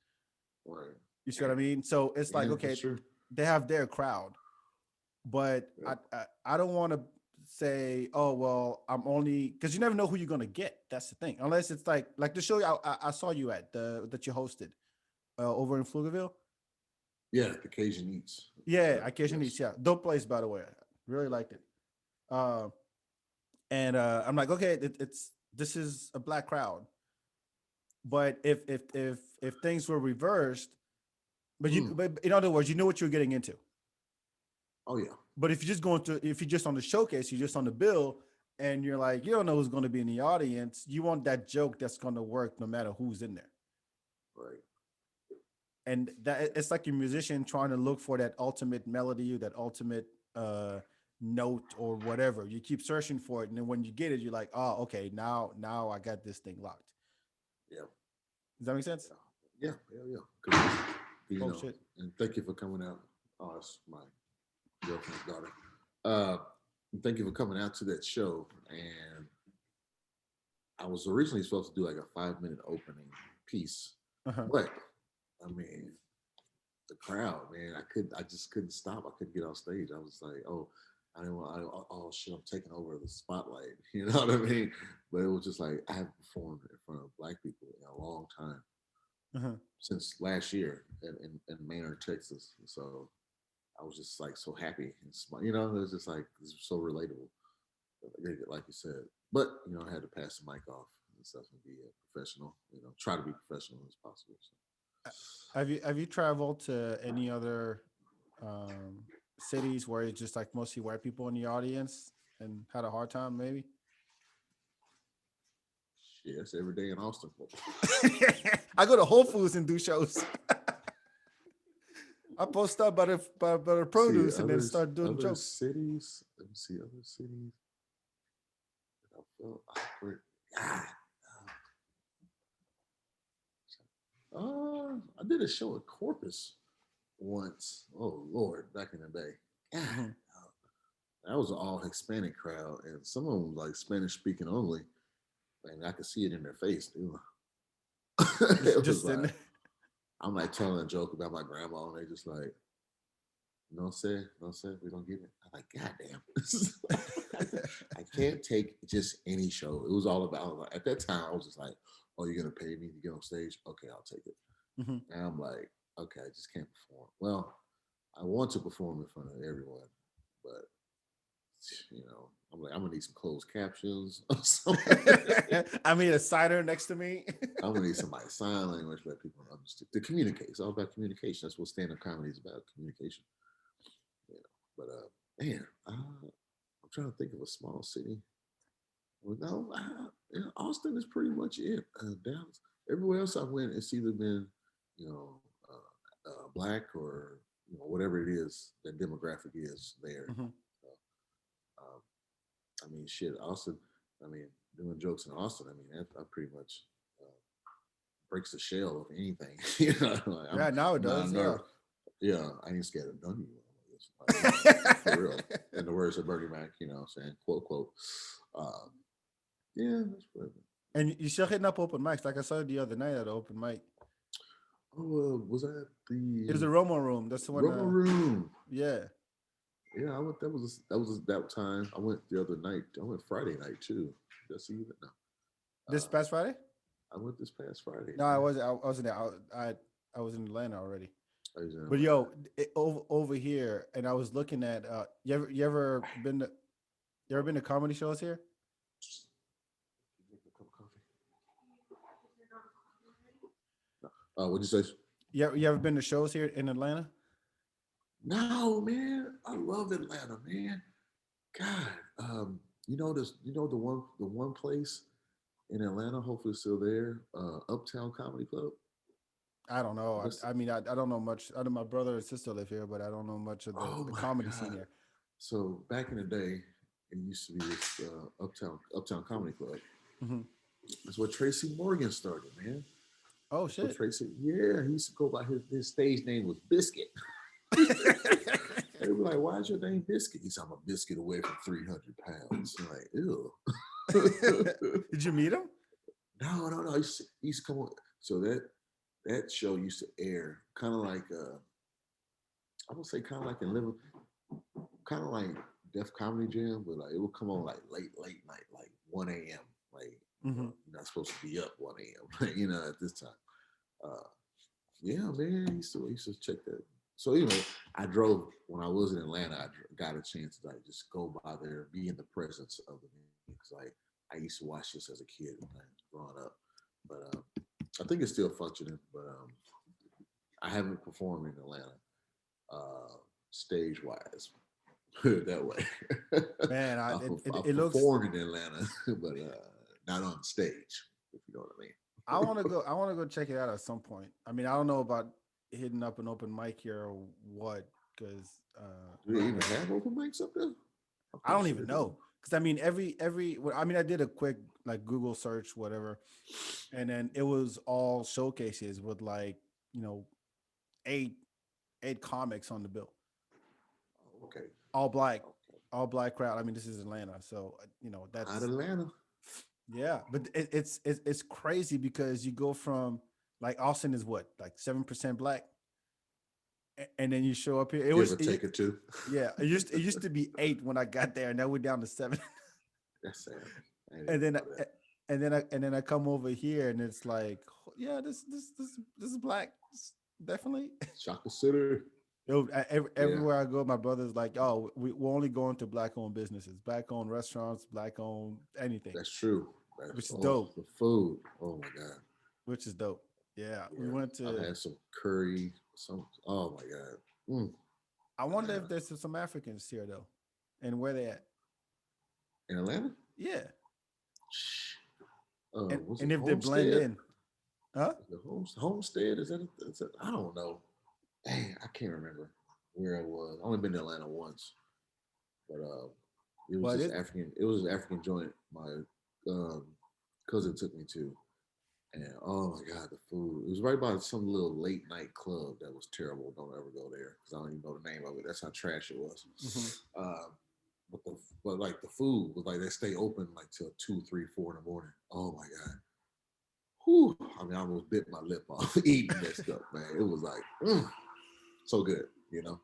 Right. You see what I mean? So it's like, Yeah, okay, that's true. they have their crowd, but Yeah. I don't want to say, oh well, I'm only because you never know who you're gonna get. That's the thing. Unless it's like the show I saw you at that you hosted over in Pflugerville. Yeah. The Cajun eats. Yeah, Yeah. occasionally, Yes. yeah, dope place by the way. Really liked it. Uh, and I'm like, okay, it's this is a black crowd, But if things were reversed, Mm. but in other words, you know what you're getting into. Oh yeah. But if you're just going to, if you're just on the showcase, you're just on the bill, and you're like, you don't know who's going to be in the audience. You want that joke that's going to work no matter who's in there. Right. And that it's like a musician trying to look for that ultimate melody, that ultimate uh, note or whatever. You keep searching for it, and then when you get it, you're like, oh, okay, now I got this thing locked. Yeah. Does that make sense? Yeah. Yeah. Yeah. 'Cause, you Oh know, shit. and thank you for coming out. Oh, it's my girlfriend's daughter. Uh, thank you for coming out to that show. And I was originally supposed to do like a 5 minute opening piece, Uh-huh. but I mean, the crowd, man, I just couldn't stop. I couldn't get off stage. I was like, oh, I didn't want, oh shit, I'm taking over the spotlight. You know what I mean? But it was just like I haven't performed in front of black people in a long time Uh-huh. since last year in Maynard, Texas. So I was just like so happy and smart. You know, it was just like it's so relatable, like you said. But you know, I had to pass the mic off and stuff and be a professional. You know, try to be professional as possible. So. Have you traveled to any other um, cities where it's just like mostly white people in the audience and had a hard time? Maybe. Shit, that's every day in Austin. I go to Whole Foods and do shows. I post up by the See produce and then start doing other jokes. cities. Let me see other cities that I felt awkward. God, I did a show at Corpus once. Oh Lord, back in the day. God, Mhm. that was an all Hispanic crowd, and some of them like Spanish speaking only, and I could see it in their face. It was Just in. like I'm like telling a joke about my grandma, and they just like, no sir, no sir, we don't get it. I'm like, God damn. I can't take just any show. It was all about like, at that time I was just like, oh, you're gonna pay me to get on stage? Okay, I'll take it. Mhm. And I'm like, okay, I just can't perform. Well, I want to perform in front of everyone, but you know, I'm like, I'm gonna need some closed captions or something. I mean, a cider next to me. I'm gonna need somebody sign language, let people understand to communicate. It's all about communication. That's what stand-up comedy is about, communication. You know, but man, I'm trying to think of a small city. Well, no, yeah, Austin is pretty much it. Dallas. Everywhere else I went, it's either been, you know, black or you know whatever it is that demographic is there. Mhm. So, um, I mean, shit, Austin. I mean, doing jokes in Austin. I mean, that pretty much uh, breaks the shell of anything. You know, like, Yeah, now it I'm not does. Yeah. nervous. Yeah, I ain't scared of none of you. Like, for real. In the words of Bernie Mac, you know, what I'm saying quote quote. Uh, yeah, that's pretty. And you still hitting up open mics. Like I saw the other night at the open mic. Oh, was that It was the the Romo room. That's the one. Rubber Room? Yeah. Yeah, I went. That was that time. I went the other night. I went Friday night too. Just even no. This Uh, past Friday? I went this past Friday, No, I man. wasn't. I wasn't there. I was in Atlanta already. I was in But Atlanta. yo, over here, and I was looking at. You ever been to comedy shows here? Make a cup of coffee. What'd you say? You ever been to shows here in Atlanta? No, man. I love Atlanta, man. God, you know this. You know the one place in Atlanta. Hopefully, it's still there. Uptown Comedy Club. I don't know. What's I don't know much. I know my brother and sister live here, but I don't know much of Oh the my comedy scene God. here. So back in the day, it used to be this Uptown Comedy Club. Hmm. That's what Tracy Morgan started, man. Oh That's what shit! Tracy. Yeah, he used to go by his stage name was Biscuit. They were like, "Why is your name Biscuit?" He said, "I'm a biscuit away from 300 pounds." I'm like, ew. Did you meet him? No. He used to come on. So that show used to air kind of like I would say kind of like in Liverpool, kind of like Def Comedy Jam, but like it would come on like late night, like 1 a.m. Like Hmm. you're not supposed to be up 1 a.m. You know, at this time. Uh, yeah, man, I used to check that. So anyway, I drove when I was in Atlanta. Got a chance to like just go by there, be in the presence of the music because I used to watch this as a kid when I was growing up. But I think it's still functioning, but I haven't performed in Atlanta, stage wise. Put it that way. Man, I've it looks. performed in Atlanta, but not on stage. If you know what I mean. I want to go. I want to go check it out at some point. I mean, I don't know about hitting up an open mic here or what, because Do they even have open mics up there? I'm I pretty don't sure even they do. know. Because I mean, I mean, I did a quick like Google search, whatever, and then it was all showcases with like you know eight eight comics on the bill, Oh, okay. all black, Okay. all black crowd. I mean, this is Atlanta, so you know Hot that's Atlanta. yeah. But it's crazy because you go from like Austin is what like 7% black, and then you show up here. It Give was or take a two. yeah. It used to be 8 when I got there, and now we're down to 7. That's sad. I didn't and even then know that. and then I come over here, and it's like, yeah, this is black, definitely. Chocolate City. Yeah, Everywhere I go, my brother's like, oh, we're only going to black owned businesses, black owned restaurants, black owned anything, that's true. That's which is dope. the food. Oh my god. Which is dope. Yeah, we Yeah, went I've to. had some curry. Some. Oh my god. I wonder Atlanta. if there's some Africans here though, and where they at. In Atlanta. Yeah, Was and it if they blend Homestead? in, huh? The Homestead is that? I don't know. Dang, I can't remember where it was. I only been to Atlanta once, but it was But this it African. It was an African joint. My um, cousin took me to, and oh my god, the food! It was right by some little late night club that was terrible. Don't ever go there because I don't even know the name of it. That's how trash it was. mhm. Um, but like the food was like they stay open like till 2, 3, 4 in the morning. Oh my god. Whew. I mean, I almost bit my lip off eating that stuff, man. It was like so good, you know.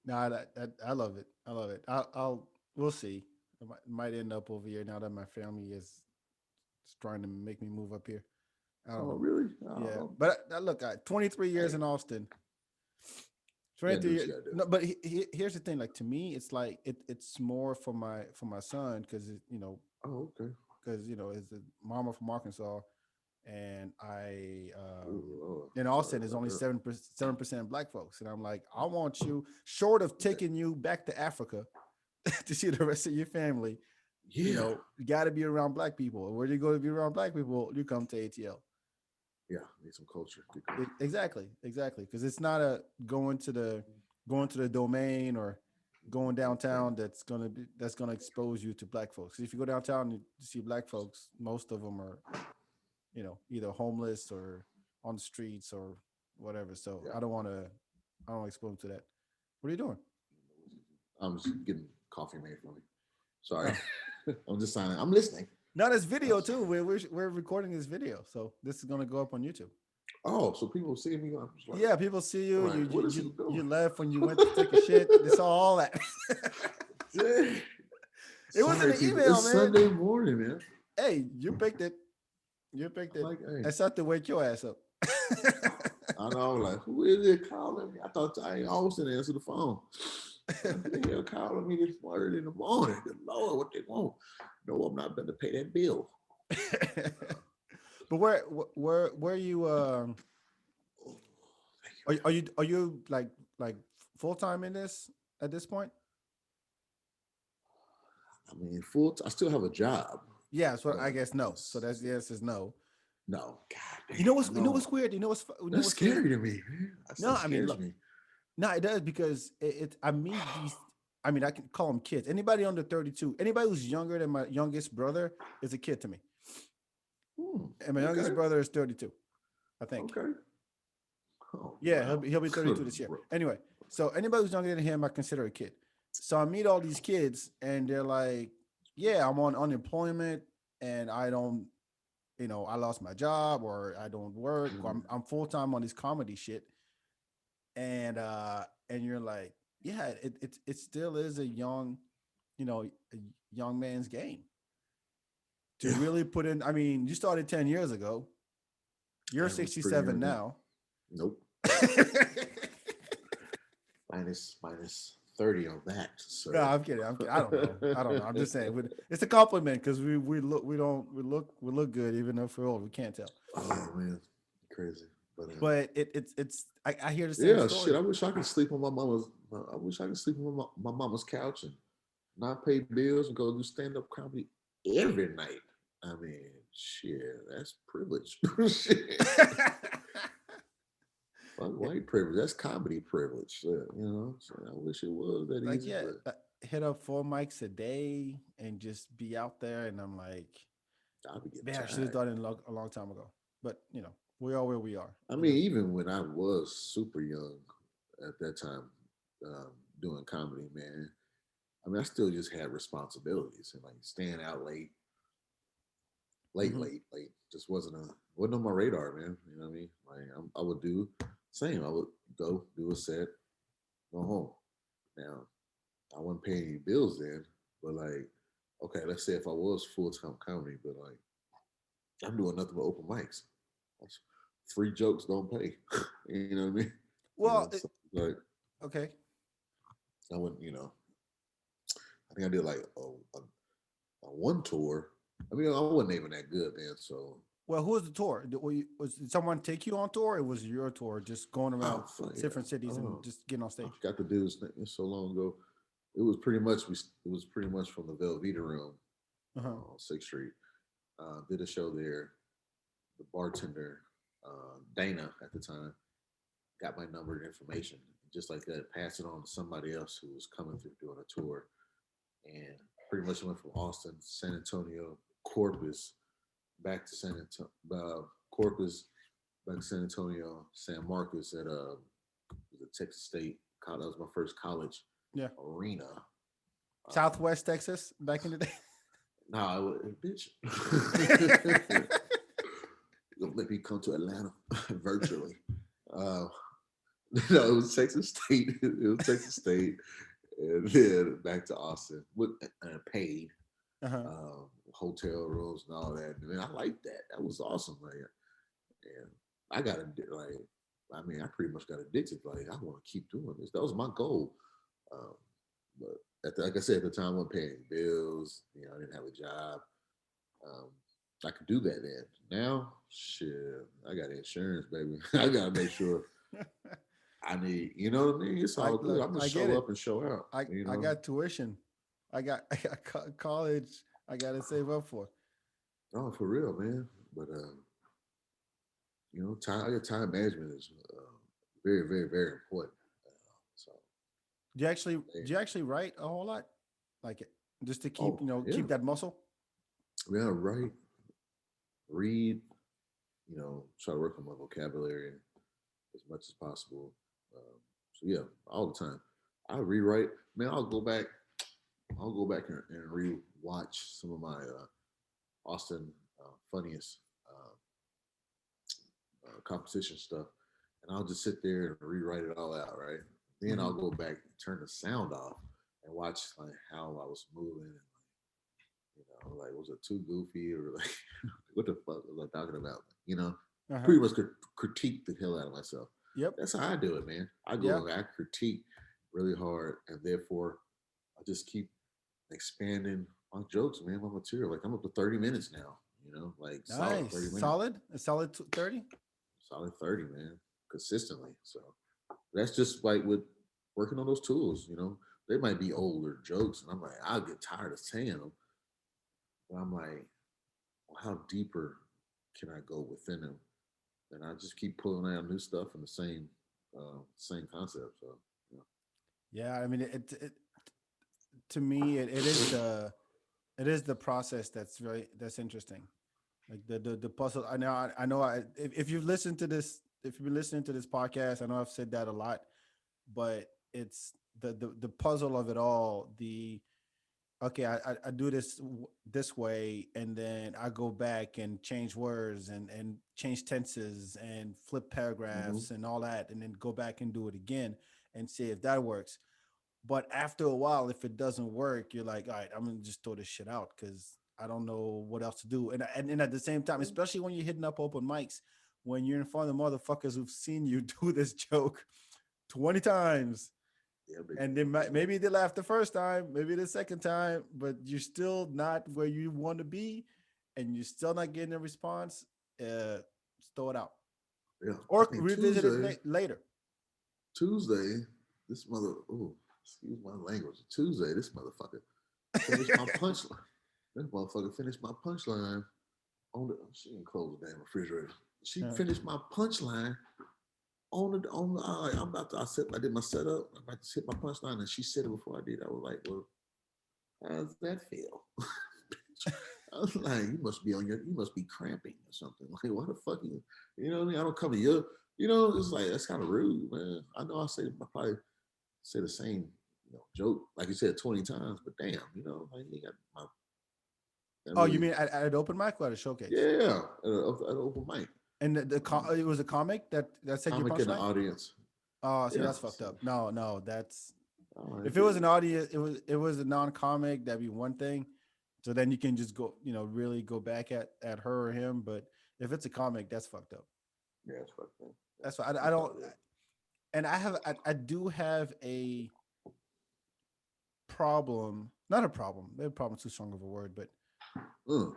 Nah, that I love it. I love it. I'll we'll see. I might end up over here now that my family is trying to make me move up here. I don't Oh, know. really? Yeah, Oh, but look, 23 years hey, in Austin. you gotta do 23 what years. you gotta do. No, but here's the thing. Like to me, it's like it's more for my son because Oh, okay. it's a mama from Arkansas, and I Ooh, Lord. in Sorry Austin is about only that. 7% black folks, and I'm like, I want you short of Yeah. taking you back to Africa to see the rest of your family. Yeah. You got to be around black people. Where do you go to be around black people? You come to ATL. Yeah. Need some culture. Good culture. Exactly, because it's not a going to the domain or going Okay. downtown that's gonna expose you to black folks. If you go downtown and you see black folks, most of them are either homeless or on the streets or whatever. So Yeah. I don't expose them to that. What are you doing? I'm just getting coffee made for me. Sorry. Oh, I'm just signing. I'm listening. now this video That's, too. We're recording this video, so this is gonna go up on YouTube. oh, so people see me. I'm just like, Yeah, people see you. like, You what you is he you, doing? you left when you went to take a shit. They saw all that. Yeah. It was in Sorry, the people. email, It's man. Sunday morning, man. Hey, you picked it. You picked I'm it. like, hey, That's not to wake your ass up. I know, like, who is it calling me? I thought I ain't always didn't answer the phone. Like, who the hell calling me this early in the morning? Good Lord, what they want? No, I'm not going to pay that bill. But where you Oh, thank you. are you like full time in this at this point? I mean, I still have a job, Yeah, that's what I but guess no. So it's that's the answer is no. no. God You know damn, I what's you know know. what's weird? You know That's what's crazy? scary to me, man. No, That I mean scares look, me. no, it does because I meet these. I mean, I can call them kids. Anybody under 32, anybody who's younger than my youngest brother is a kid to me. And my Okay, youngest brother is 32, I think. okay. Oh Yeah, he'll wow. be 32 this year. Anyway, so anybody who's younger than him, I consider a kid. So I meet all these kids, and they're like, "Yeah, I'm on unemployment, and I don't, I lost my job, or I don't work, or I'm full time on this comedy shit." And you're like, "Yeah, it still is a a young man's game to Yeah. really put in. I mean, you started 10 years ago. You're That was pretty young 67 then. now." Nope. Minus 30 on that, No, sir. I'm kidding. I don't know. I don't know. I'm just saying it's a compliment because we look good even if we're old. We can't tell. Oh man. crazy. But But it's I hear the same yeah, shit. story. I wish I could sleep on my mama's. I wish I could sleep on my mama's couch and not pay bills and go do stand up comedy every night. I mean, shit, that's privilege. Shit. Fuck white privilege. That's comedy privilege. You know, so I wish it was that Like, easy, yeah, but hit up 4 mics a day and just be out there. And I'm like, I'll be getting man, I should have tired. done it a long time ago. But we are where we are. I mean, even when I was super young at that time, um, doing comedy, man, I mean, I still just had responsibilities and like staying out late, Hmm. late. Just wasn't on my radar, man. You know what I mean? Like I would do same. I would go do a set, go home. Now I wasn't paying any bills then, but like, okay, let's say if I was full time comedy, but like I'm doing nothing but open mics. That's, free jokes don't pay. You know what I mean? You know, Well, so like okay. I wouldn't, I think I did like a one tour. I mean, I wasn't even that good then, so Well, who was the tour? Did someone take you on tour? Or it was your tour, just going oh around fuck yeah. different cities and Oh, just getting on I stage. forgot the dude's name. It's so long ago. It was pretty much from the Velveeta Room Uh-huh. on Sixth Street. Did a show there. The bartender, Dana at the time, got my number and information. Just like that, passed it on to somebody else who was coming through doing a tour. And pretty much went from Austin, San Antonio, Corpus, back to Corpus, back to San Antonio, San Marcos at the Texas State. That was my first college Yeah. arena. Southwest Texas back in the day. Nah, bitch. Let me come to Atlanta virtually. Uh, no, it was Texas State. It was Texas State, and then back to Austin with paid Uh-huh. hotel rooms and all that. And I liked that. That was awesome, man. And I got like, I mean, I pretty much got addicted. Like, I want to keep doing this. That was my goal. Um, but like I said, at the time, I wasn't paying bills. I didn't have a job. Um, I could do that then. Now, shit, I got insurance, baby. I gotta make sure I need. You know what I mean? It's I all good. look, I'm gonna I get show it. up and show out. You I know? got tuition. I got college. I got to save up for. Oh, for real, man. But time management is very, very, very important. So, Do you actually write a whole lot? Like, just to keep, oh yeah, keep that muscle? yeah, right. Read. Try to work on my vocabulary as much as possible. So yeah, all the time. I rewrite. Man, I'll go back. I'll go back and re-watch some of my Austin funniest competition stuff, and I'll just sit there and rewrite it all out. Right. Then Hmm. I'll go back and turn the sound off and watch like how I was moving and like was it too goofy or like what the fuck was I talking about? Uh-huh. Pretty much critique the hell out of myself. Yep. That's how I do it, man. I Yeah. go and I critique really hard, and therefore I just keep expanding my jokes, man, my material. Like I'm up to 30 minutes now. Like solid Nice. 30 minutes, Solid. A solid 30. solid 30, man, consistently. So that's just like with working on those tools. They might be older jokes, and I'm like, I'll get tired of saying them, but I'm like, well, how deeper can I go within them? And I just keep pulling out new stuff and the same concept. So, yeah. Yeah. I mean, it to me, it is the process that's interesting. Like the puzzle. I know. If you've listened to this, if you've been listening to this podcast, I know I've said that a lot, but it's the puzzle of it all. Okay, I do this way, and then I go back and change words and change tenses and flip Mm-hmm. paragraphs and all that, and then go back and do it again and see if that works. But after a while, if it doesn't work, you're like, all right, I'm gonna just throw this shit out because I don't know what else to do. And at the same time, especially when you're hitting up open mics, when you're in front of motherfuckers who've seen you do this joke 20 times, Yeah, big and then motherfuckers. maybe they laugh the first time, maybe the second time, but you're still not where you want to be, and you're still not getting a response. Just throw it out. Yeah, I or think revisit it later. Tuesday, this mother, oh, excuse my language. Tuesday, this motherfucker finished my punchline. This motherfucker finished my punchline on the. She didn't close the damn refrigerator. She Yeah. finished my punchline on the. I'm about to. I did my setup. I'm about to hit my punchline, and she said it before I did. I was like, well, how does that feel? I was like, you must be cramping or something. Like, what the fuck you know what I mean? I don't come to you. You know, it's like that's kind of rude, man. I know I probably say the same, joke like you said 20 times, but damn, like you got my that Oh, you really mean at an open mic or at a showcase? yeah at an open mic. And Um, it was a comic that said your Comic in the punchline. audience. Oh, see, Yeah. that's fucked So, up. No, no, that's all right, if it was an audience, it was a non-comic, that'd be one thing. So then you can just go, really go back at her or him. But if it's a comic, that's fucked up. yeah, it's fucked up. That's why I That's don't. all it is. And I do have a problem. Not a problem. Maybe problem too strong of a word, but Mm,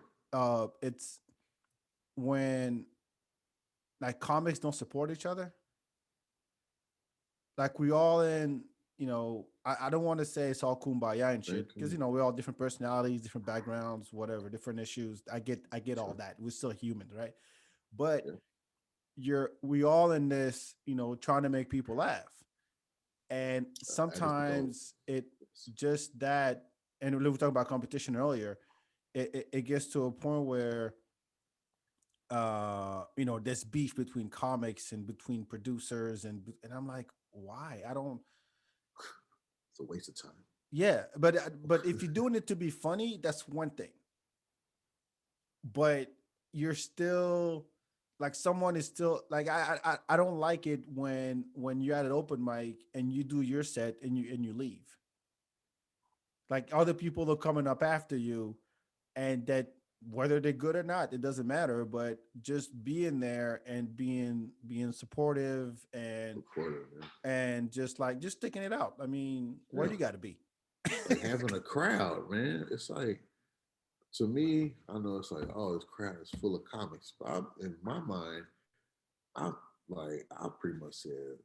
it's when like comics don't support each other. Like we all in, I don't want to say it's all kumbaya and thank shit because you. we're all different personalities, different backgrounds, whatever, different issues. I get all Sure. that. We're still humans, right? But Yeah, we all in this, trying to make people laugh, and that is the goal. sometimes it Yes. just that. And we were talking about competition earlier. It gets to a point where there's beef between comics and between producers, and I'm like, why? I don't. It's a waste of time. Yeah, but if you're doing it to be funny, that's one thing. But you're still like someone is still like I don't like it when you're at an open mic and you do your set and you leave. Like other people are coming up after you, and that whether they're good or not, it doesn't matter. But just being there and being supportive Supportive, man. and just sticking it out. I mean, where Yeah, do you got to be? like having a crowd, man. It's like to me, I know it's like, oh, this crowd is full of comics, but in my mind, I I pretty much said,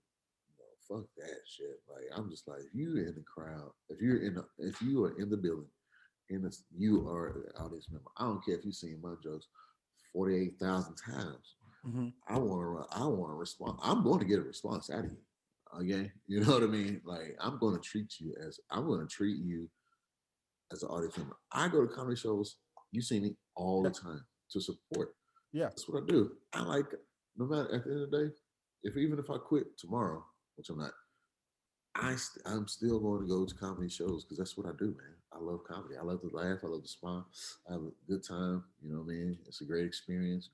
fuck that shit. Like I'm just like, if you're in the crowd, if you are in the building, you are an audience member. I don't care if you've seen my jokes 48,000 times. Hmm. I want to respond. I'm going to get a response out of you. Okay, you know what I mean? Like I'm going to treat you as an audience member. I go to comedy shows. You see me all the Yeah, time to support. yeah. That's what I do. I like no matter at the end of the day, if even if I quit tomorrow, which I'm not, I'm still going to go to comedy shows because that's what I do, man. I love comedy. I love to laugh. I love to smile. I have a good time. You know what I mean? It's a great experience.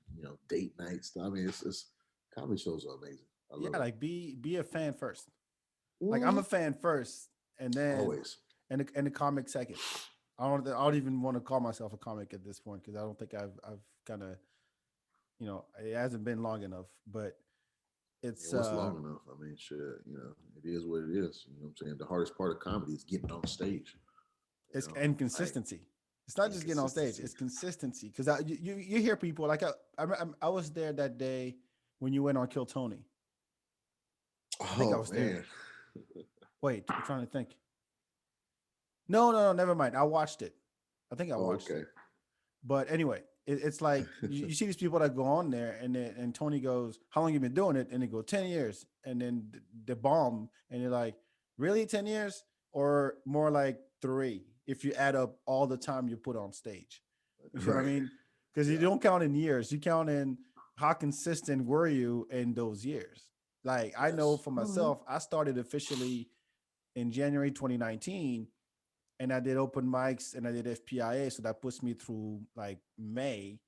Date nights. I mean, it's comedy shows are amazing. I Yeah, love it. like be a fan first. Like I'm Mm, a fan first, and then always. and the comic second. I don't even want to call myself a comic at this point because I don't think I've kind of it hasn't been long enough. But Yeah, it's what's long enough? I mean, shit. It is what it is. You know what I'm saying? The hardest part of comedy is getting on stage. You it's know, and like consistency. It's not just getting on stage; inconsistency. it's consistency. Because you hear people like I was there that day when you went on Kill Tony. I think I Oh was there. man. Wait, I'm trying to think. No, no, no, never mind. I watched it. I think I Oh, watched okay. it. But anyway, it's like you see these people that go on there, and Tony goes, "How long you been doing it?" And they go, "10 years." And then the bomb, and you're like, "Really, 10 years?" Or more like three if you add up all the time you put on stage. You see what I Right. mean? Because you Yeah. don't count in years, you count in how consistent were you in those years. Like I know Yes. for All right. myself, I started officially in January 2019, and I did open mics and I did FPIA. So that puts me through like May.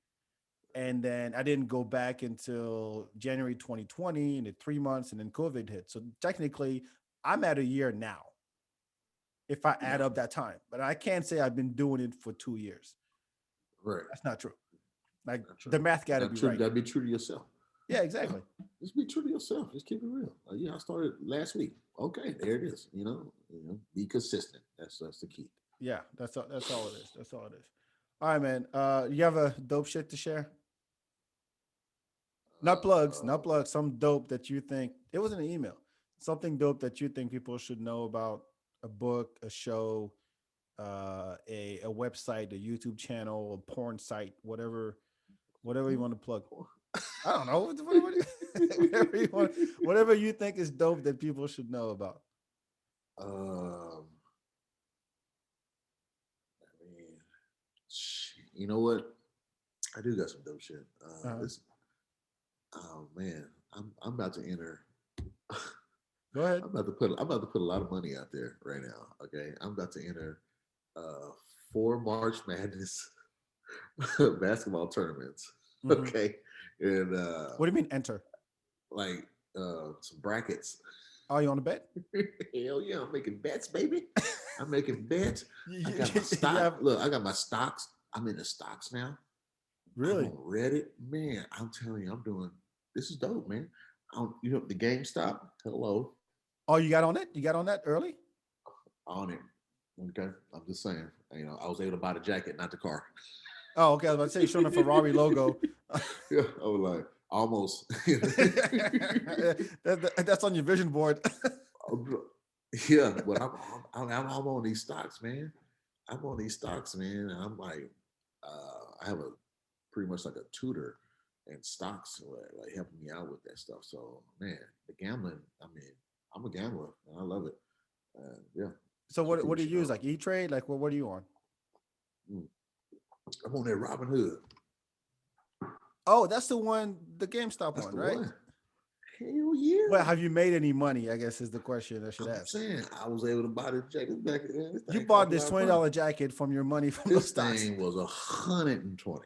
And then I didn't go back until January 2020 and did 3 months, and then COVID hit. So technically, I'm at a year now if I Yeah. add up that time. But I can't say I've been doing it for 2 years. Right. That's not true. Like Not true. the math got to Not be true. right. Gotta be true to yourself. Yeah, Yeah. exactly. Just be true to yourself. Just keep it real. I started last week. Okay, there it is. Be consistent. That's the key. Yeah, that's all it is. That's all it is. All right, man. You have a dope shit to share? Not plugs, not plugs. Some dope that you think it was in an email. Something dope that you think people should know about a book, a show, a website, a YouTube channel, a porn site, whatever you want to plug. I don't know. Whatever you want, whatever you think is dope that people should know about. um, I mean, you know what? I do got some dope shit. Uh-huh. This, oh man, I'm about to enter. Go ahead. I'm about to put a lot of money out there right now. Okay, I'm about to enter uh, 4 March Madness basketball tournaments. Hmm. Okay, and What do you mean enter? like some brackets. Are you on the bet? Hell yeah, I'm making bets, baby. I'm making bets. I got my You stock. have Look, I got my stocks. I'm in the stocks now. I'm really? on Reddit, man. I'm telling you, I'm doing. This is dope, man. You know the GameStop. Hello, Oh, you got on it? You got on that early? on it. Okay, I'm just saying. You know, I was able to buy the jacket, not the car. Oh, okay. I was about to say showing the Ferrari logo. Yeah, I was like almost. That's on your vision board. Yeah, but I'm on these stocks, man. I'm on these stocks, man. And I'm like, I have a pretty much like a tutor and stocks like helping me out with that stuff. So man, the gambling. I mean, I'm a gambler and I love it. Yeah, So so what people do you should use? know. Like E Trade? Like what are you on? Mm. I'm on that Robin Hood. Oh, that's the one, the GameStop That's one, the right? one. Hell yeah. Well, have you made any money? I guess is the question I should I'm ask. saying I was able to buy this jacket back then. This You thing bought cost a this lot of money. $20 jacket from your money from those This stocks. thing was 120.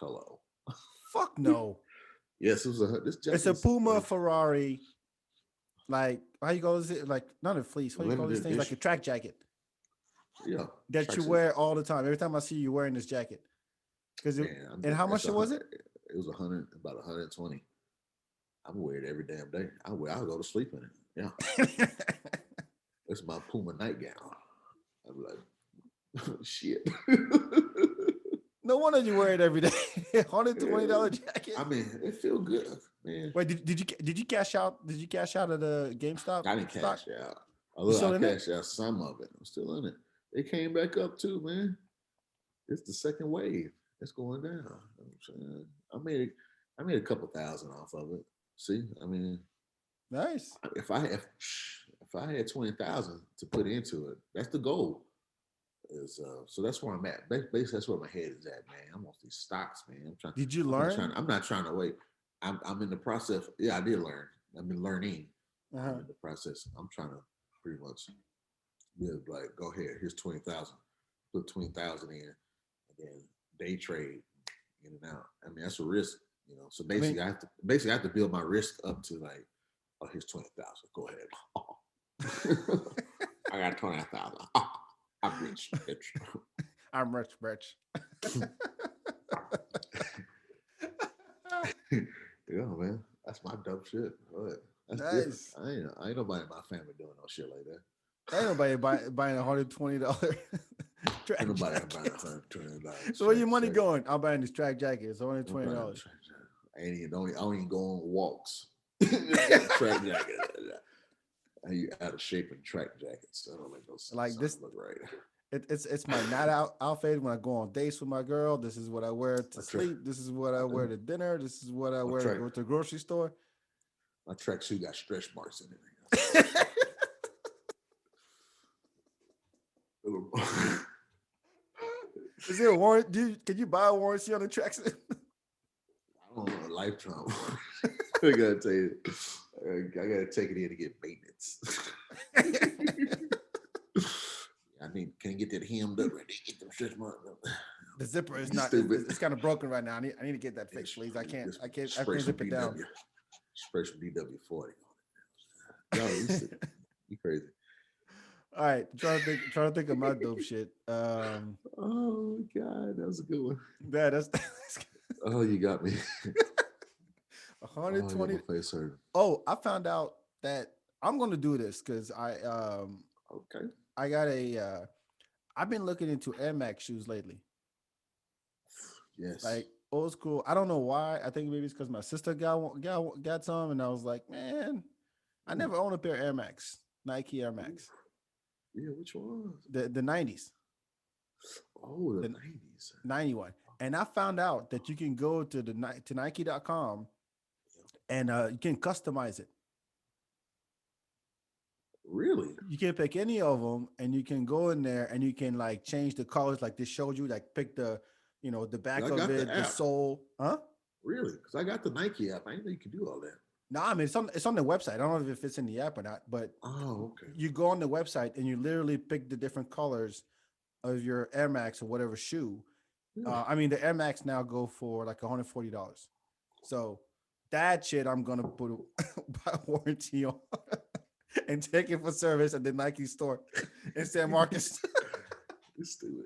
Hello. Fuck no. Yes, it was this It's jacket a is Puma Ferrari. Like how you call it? Like not a fleece. What do you call these limited things? Like a edition. track jacket Yeah, that you tracksuit. wear all the time. Every time I see you wearing this jacket. Because Man, and how it's much was it? it was 100, about 120. I wear it every damn day. I'll go to sleep in it. Yeah, it's my Puma nightgown. I'm like, shit. No wonder you wear it every day. $120 I jacket. mean, it feel good, man. Wait, did you cash out? Did you cash out of the GameStop I didn't stock? cash out. You Although still I in it? cashed out some of it. I'm still in it. It came back up too, man. It's the second wave. It's going down. You know what I'm saying? I made a couple thousand off of it. See, I mean, Nice. if I had 20,000 to put into it, that's the goal. Is so that's where I'm at. Basically, that's where my head is at, man. I'm on these stocks, man. I'm trying. Did you I'm not trying. learn? I'm not trying to wait. I'm in the process. Yeah, I did learn. I've been learning. I'm Uh-huh. in the process. I'm trying to pretty much be like, go ahead. Here's 20,000. Put 20,000 in, and then day trade in and out. I mean, that's a risk, you know. So I mean, basically I have to build my risk up to like, oh, here's 20,000. Go ahead. I got 20,000. I'm rich, bitch. I'm rich, rich. Yeah, man. That's my dope shit. But that's different. Nice. I ain't nobody in my family doing no shit like that. Ain't nobody buying $120 Ain't track nobody buying jacket. $120 So where track your money jacket. going? I'm buying this track jacket. It's only I'm buying $20. track jacket. I don't even go on walks. Just got a track jacket. You out of shape in track jackets. So I don't make no sense. Like I this, don't look right. it's my night out outfit when I go on dates with my girl. This is what I wear to My track, sleep. This is what I wear to dinner. This is what I my wear to track, go to the grocery store. my track suit got stretch marks in it. Is there a warranty? Can you buy a warranty on the tracksuit? I don't know, a lifetime. I gotta tell you, I gotta take it in to get maintenance. I need, can you get that hemmed up? Get them stretch marks up. The zipper is You not. stupid. It's kind of broken right now. I need to get that fixed, please. I can't. I can't. I Spray can't some zip it down. DW. Spray some DW-40 on it. No, you crazy. All right, trying to think of my dope shit. Oh God, that was a good one. Yeah, that's Oh, you got me. Oh, I got 120. my face hurt. Oh, I found out that I'm gonna do this because Okay. I got I've been looking into Air Max shoes lately. Yes. Like old school. I don't know why. I think maybe it's because my sister got some, and I was like, man, I Hmm. never owned a pair of Air Max, Nike Air Ooh, Max, yeah, which ones? the '90s, Oh, the the 90s. '91. And I found out that you can go to to Nike.com and you can customize it. Really? You can pick any of them, and you can go in there and you can like change the colors, like this showed you, like pick the, the 'Cause back I of got the it, the app. sole, huh? Really? Because I got the Nike app. I didn't know you could do all that. No, I mean it's on the website. I don't know if it's in the app or not, but Oh, okay. you go on the website and you literally pick the different colors of your Air Max or whatever shoe. Yeah. I mean the Air Max now go for like $140. So that shit I'm gonna put a warranty on and take it for service at the Nike store in San Marcos. It's stupid.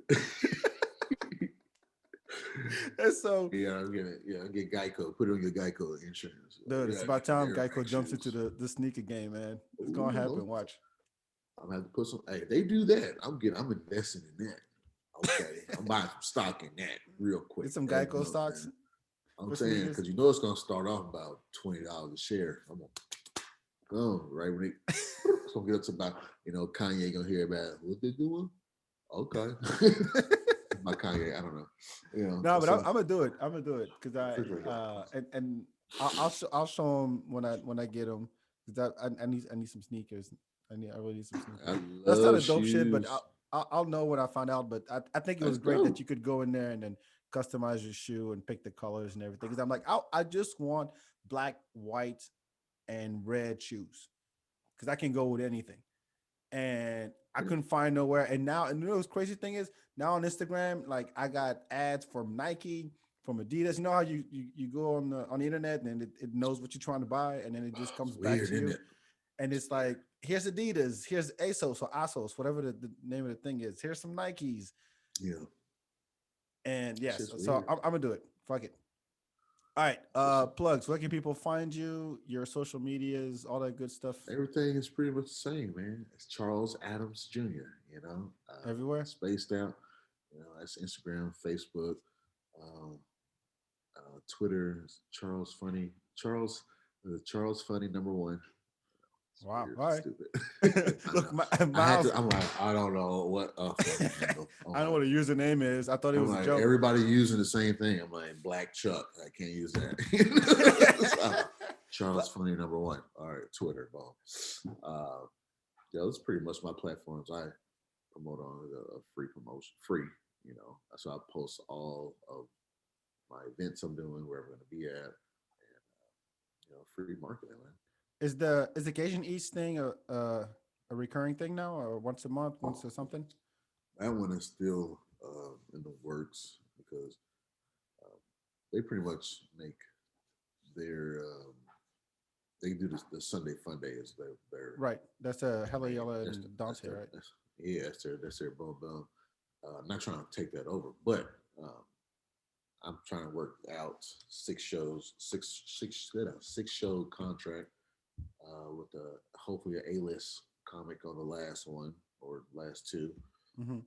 And so, Yeah, I'll get it. Yeah, I'll get Geico. Put it on your Geico insurance. dude, it's Yeah, I about got them time Air Geico Max jumps into shoes. the sneaker game, man. It's gonna Ooh, happen. Watch. I'm gonna have to put some. Hey, they do that. I'm investing in that. Okay, I'm buying some stock in that real quick. Get some That you Geico know what I'm stocks saying. I'm for saying sneakers. because you know it's gonna start off about $20 a share. I'm gonna go right when it's gonna get up to about Kanye gonna hear about what they're doing. Okay, by Kanye, I don't know. No, Or but some I'm gonna do it. I'm gonna do it because refrigerator. and I'll show him when I get them because I need some sneakers. I really need some I sneakers. That's kind love of dope shit, but shoes. I'll know when I find out. But I think it was That's great that dope. you could go in there and then customize your shoe and pick the colors and everything. Because I'm like, I just want black, white, and red shoes because I can go with anything. And I Yeah. couldn't find nowhere. And now, and you know, what's crazy thing is now on Instagram, like I got ads from Nike, from Adidas. You know how you go on the internet and it knows what you're trying to buy, and then it just It's comes back weird, to isn't you. it? And It's it's weird. like, here's Adidas, here's ASOS or ASOS, whatever the name of the thing is. Here's some Nikes. Yeah, And it's yes, just so weird. I'm gonna do it. Fuck it. All right. It's Plugs. Where can people find you? Your social medias, all that good stuff everything is pretty much the same, man. It's Charles Adams Jr. everywhere. Spaced out. That's Instagram, Facebook, um, Twitter. Charles Funny. Charles Funny number one. It's Wow. weird, All right. stupid. I Look, know. I had Miles. to. I'm like, I don't know what a funny handle. I'm I know like, what a username is. I thought it was a joke. everybody using the same thing. I'm like, Black Chuck. I can't use that. So, Charles But Funny number one. All right, Twitter. Boom. Yeah, that's pretty much my platforms. I promote on a free promotion, free. So I post all of my events I'm doing, where I'm going to be at, and free marketing, man. is the Cajun Eats thing a recurring thing now, or once a month, once or something? That one is still in the works because uh, they pretty much make their they do this. The Sunday Fun Day is their Right. That's a Hella main. Yella That's and Dante, right? yeah, that's their boom boom. I'm not trying to take that over, but um, I'm trying to work out 6 shows, six show contract with hopefully a list comic on the last one or last two. Hmm.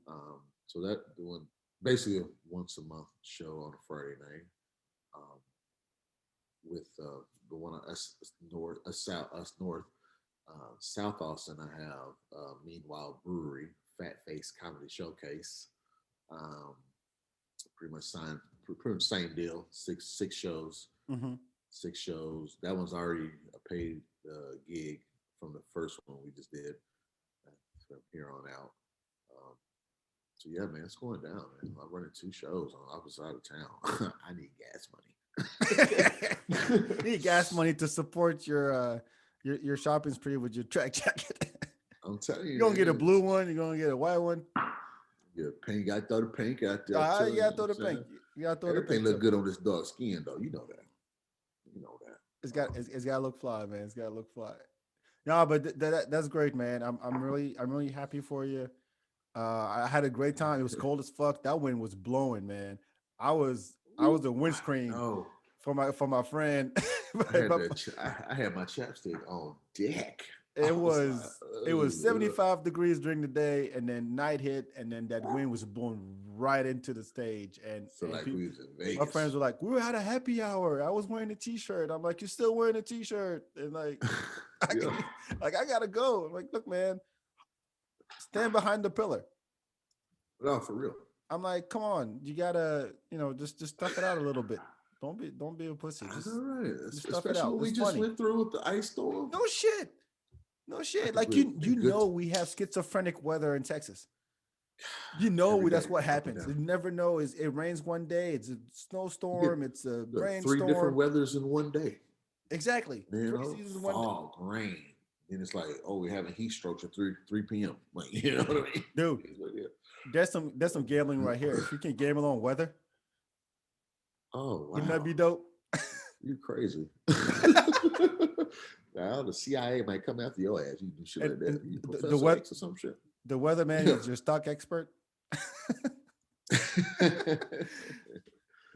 So that doing basically a once a month show on a Friday night. Um, with the one us north, us north, South Austin. I have Meanwhile Brewery Fat Face Comedy Showcase. Um, pretty much signed, pretty much same deal. Six shows, Hmm. 6 shows. That one's already a paid gig from the first one we just did from here on out. Um, so yeah, man, it's going down, man. I'm running 2 shows on opposite side of town. I need gas money. You need gas money to support your shopping spree with your track jacket. I'm telling you, You're gonna get a man. blue one. You're gonna get a white one. Yeah, paint. Got to throw the pink out there too. You You know gotta what throw I'm the pink. saying? You gotta throw the Everything pink look too. good on this dog skin, though. You know that. You know that. It's gotta look fly, man. It's gotta look fly. No, but that's great, man. I'm really happy for you. I had a great time. It was cold as fuck. That wind was blowing, man. I was Ooh, the I windscreen know. for my friend. I had But I had my chapstick on deck. It I was like, was 75 degrees during the day, and then night hit, and then that wind was blowing right into the stage. feel And like we was in my friends Vegas. were like, "We were at a happy hour. I was wearing a t-shirt." I'm like, "You're still wearing a t-shirt?" And like, Yeah. I gotta go. I'm like, "Look, man, stand behind the pillar." No, for real. I'm like, "Come on, you gotta, just tough it out a little bit. Don't be a pussy. I know, right? Just tough it Especially out. what we It's just funny." went through with the ice storm. No shit. No shit. Like Like we're good we have schizophrenic weather in Texas. every That's day, what up and happens. down. You never know. It rains one day, it's a You get snowstorm, it's a three different rainstorm. weathers in one day. Exactly. You Three know, seasons in one. fog, rain. And it's like, oh, we're having heat strokes at 3 p.m. Like, you know what I mean? Dude, It's like, yeah. there's some gambling right here. If you can gamble on weather, Oh wouldn't that wow, be dope? you're crazy. Now the CIA might come after your ass. You do shit like that. And You the Professor weather X or some shit. the weatherman Yeah. is your stock expert.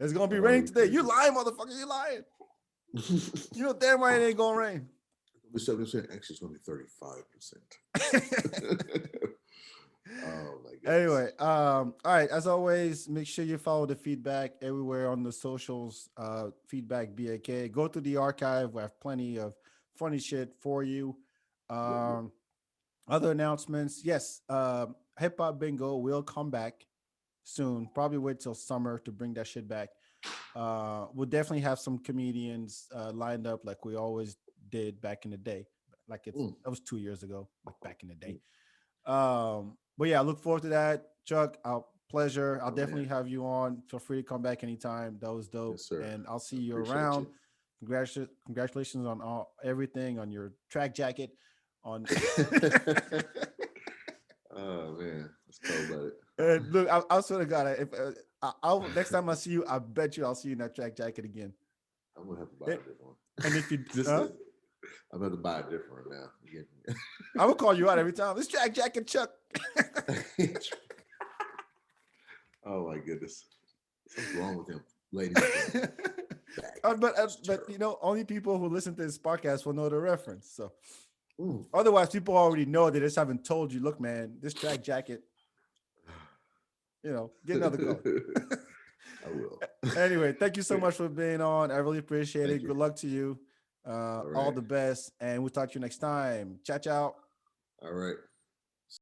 It's gonna be raining Oh, today. You crazy. lying, motherfucker. You lying. You know damn right it ain't gonna rain. 70%. Actually, it's gonna be 35%. Oh my goodness. Anyway, all right. As always, make sure you follow the feedback everywhere on the socials. Feedback BAK. Go to the archive. We have plenty of funny shit for you. Yep, yep. Um, Other announcements. Yes, Hip Hop Bingo will come back soon. Probably wait till summer to bring that shit back. We'll definitely have some comedians lined up like we always did back in the day. Like Mm, that was 2 years ago, like back in the day. mm. But yeah, I look forward to that. Chuck, pleasure. I'll Oh man. definitely have you on. Feel free to come back anytime. That was dope. Yes, sir. And I'll see I you appreciate around. you. Congratulations on everything, on your track jacket, on Oh man, it's cold blooded. and look, I swear to God, if I'll next time I see you, I bet you I'll see you in that track jacket again. I'm gonna have to buy a And, different one. and if you, Just I'm gonna have to buy a different one now. I will call you out every time. This track jacket, Chuck. Oh my goodness, what's wrong with him, ladies and gentlemen? But only people who listen to this podcast will know the reference. So Mm. otherwise, people already know. They just haven't told you. Look, man, this track jacket. Get another color. I will. Anyway, thank you so much for being on. I really appreciate Thank it. you. Good luck to you. All All right. the best, and we'll talk to you next time. Ciao, ciao. All right.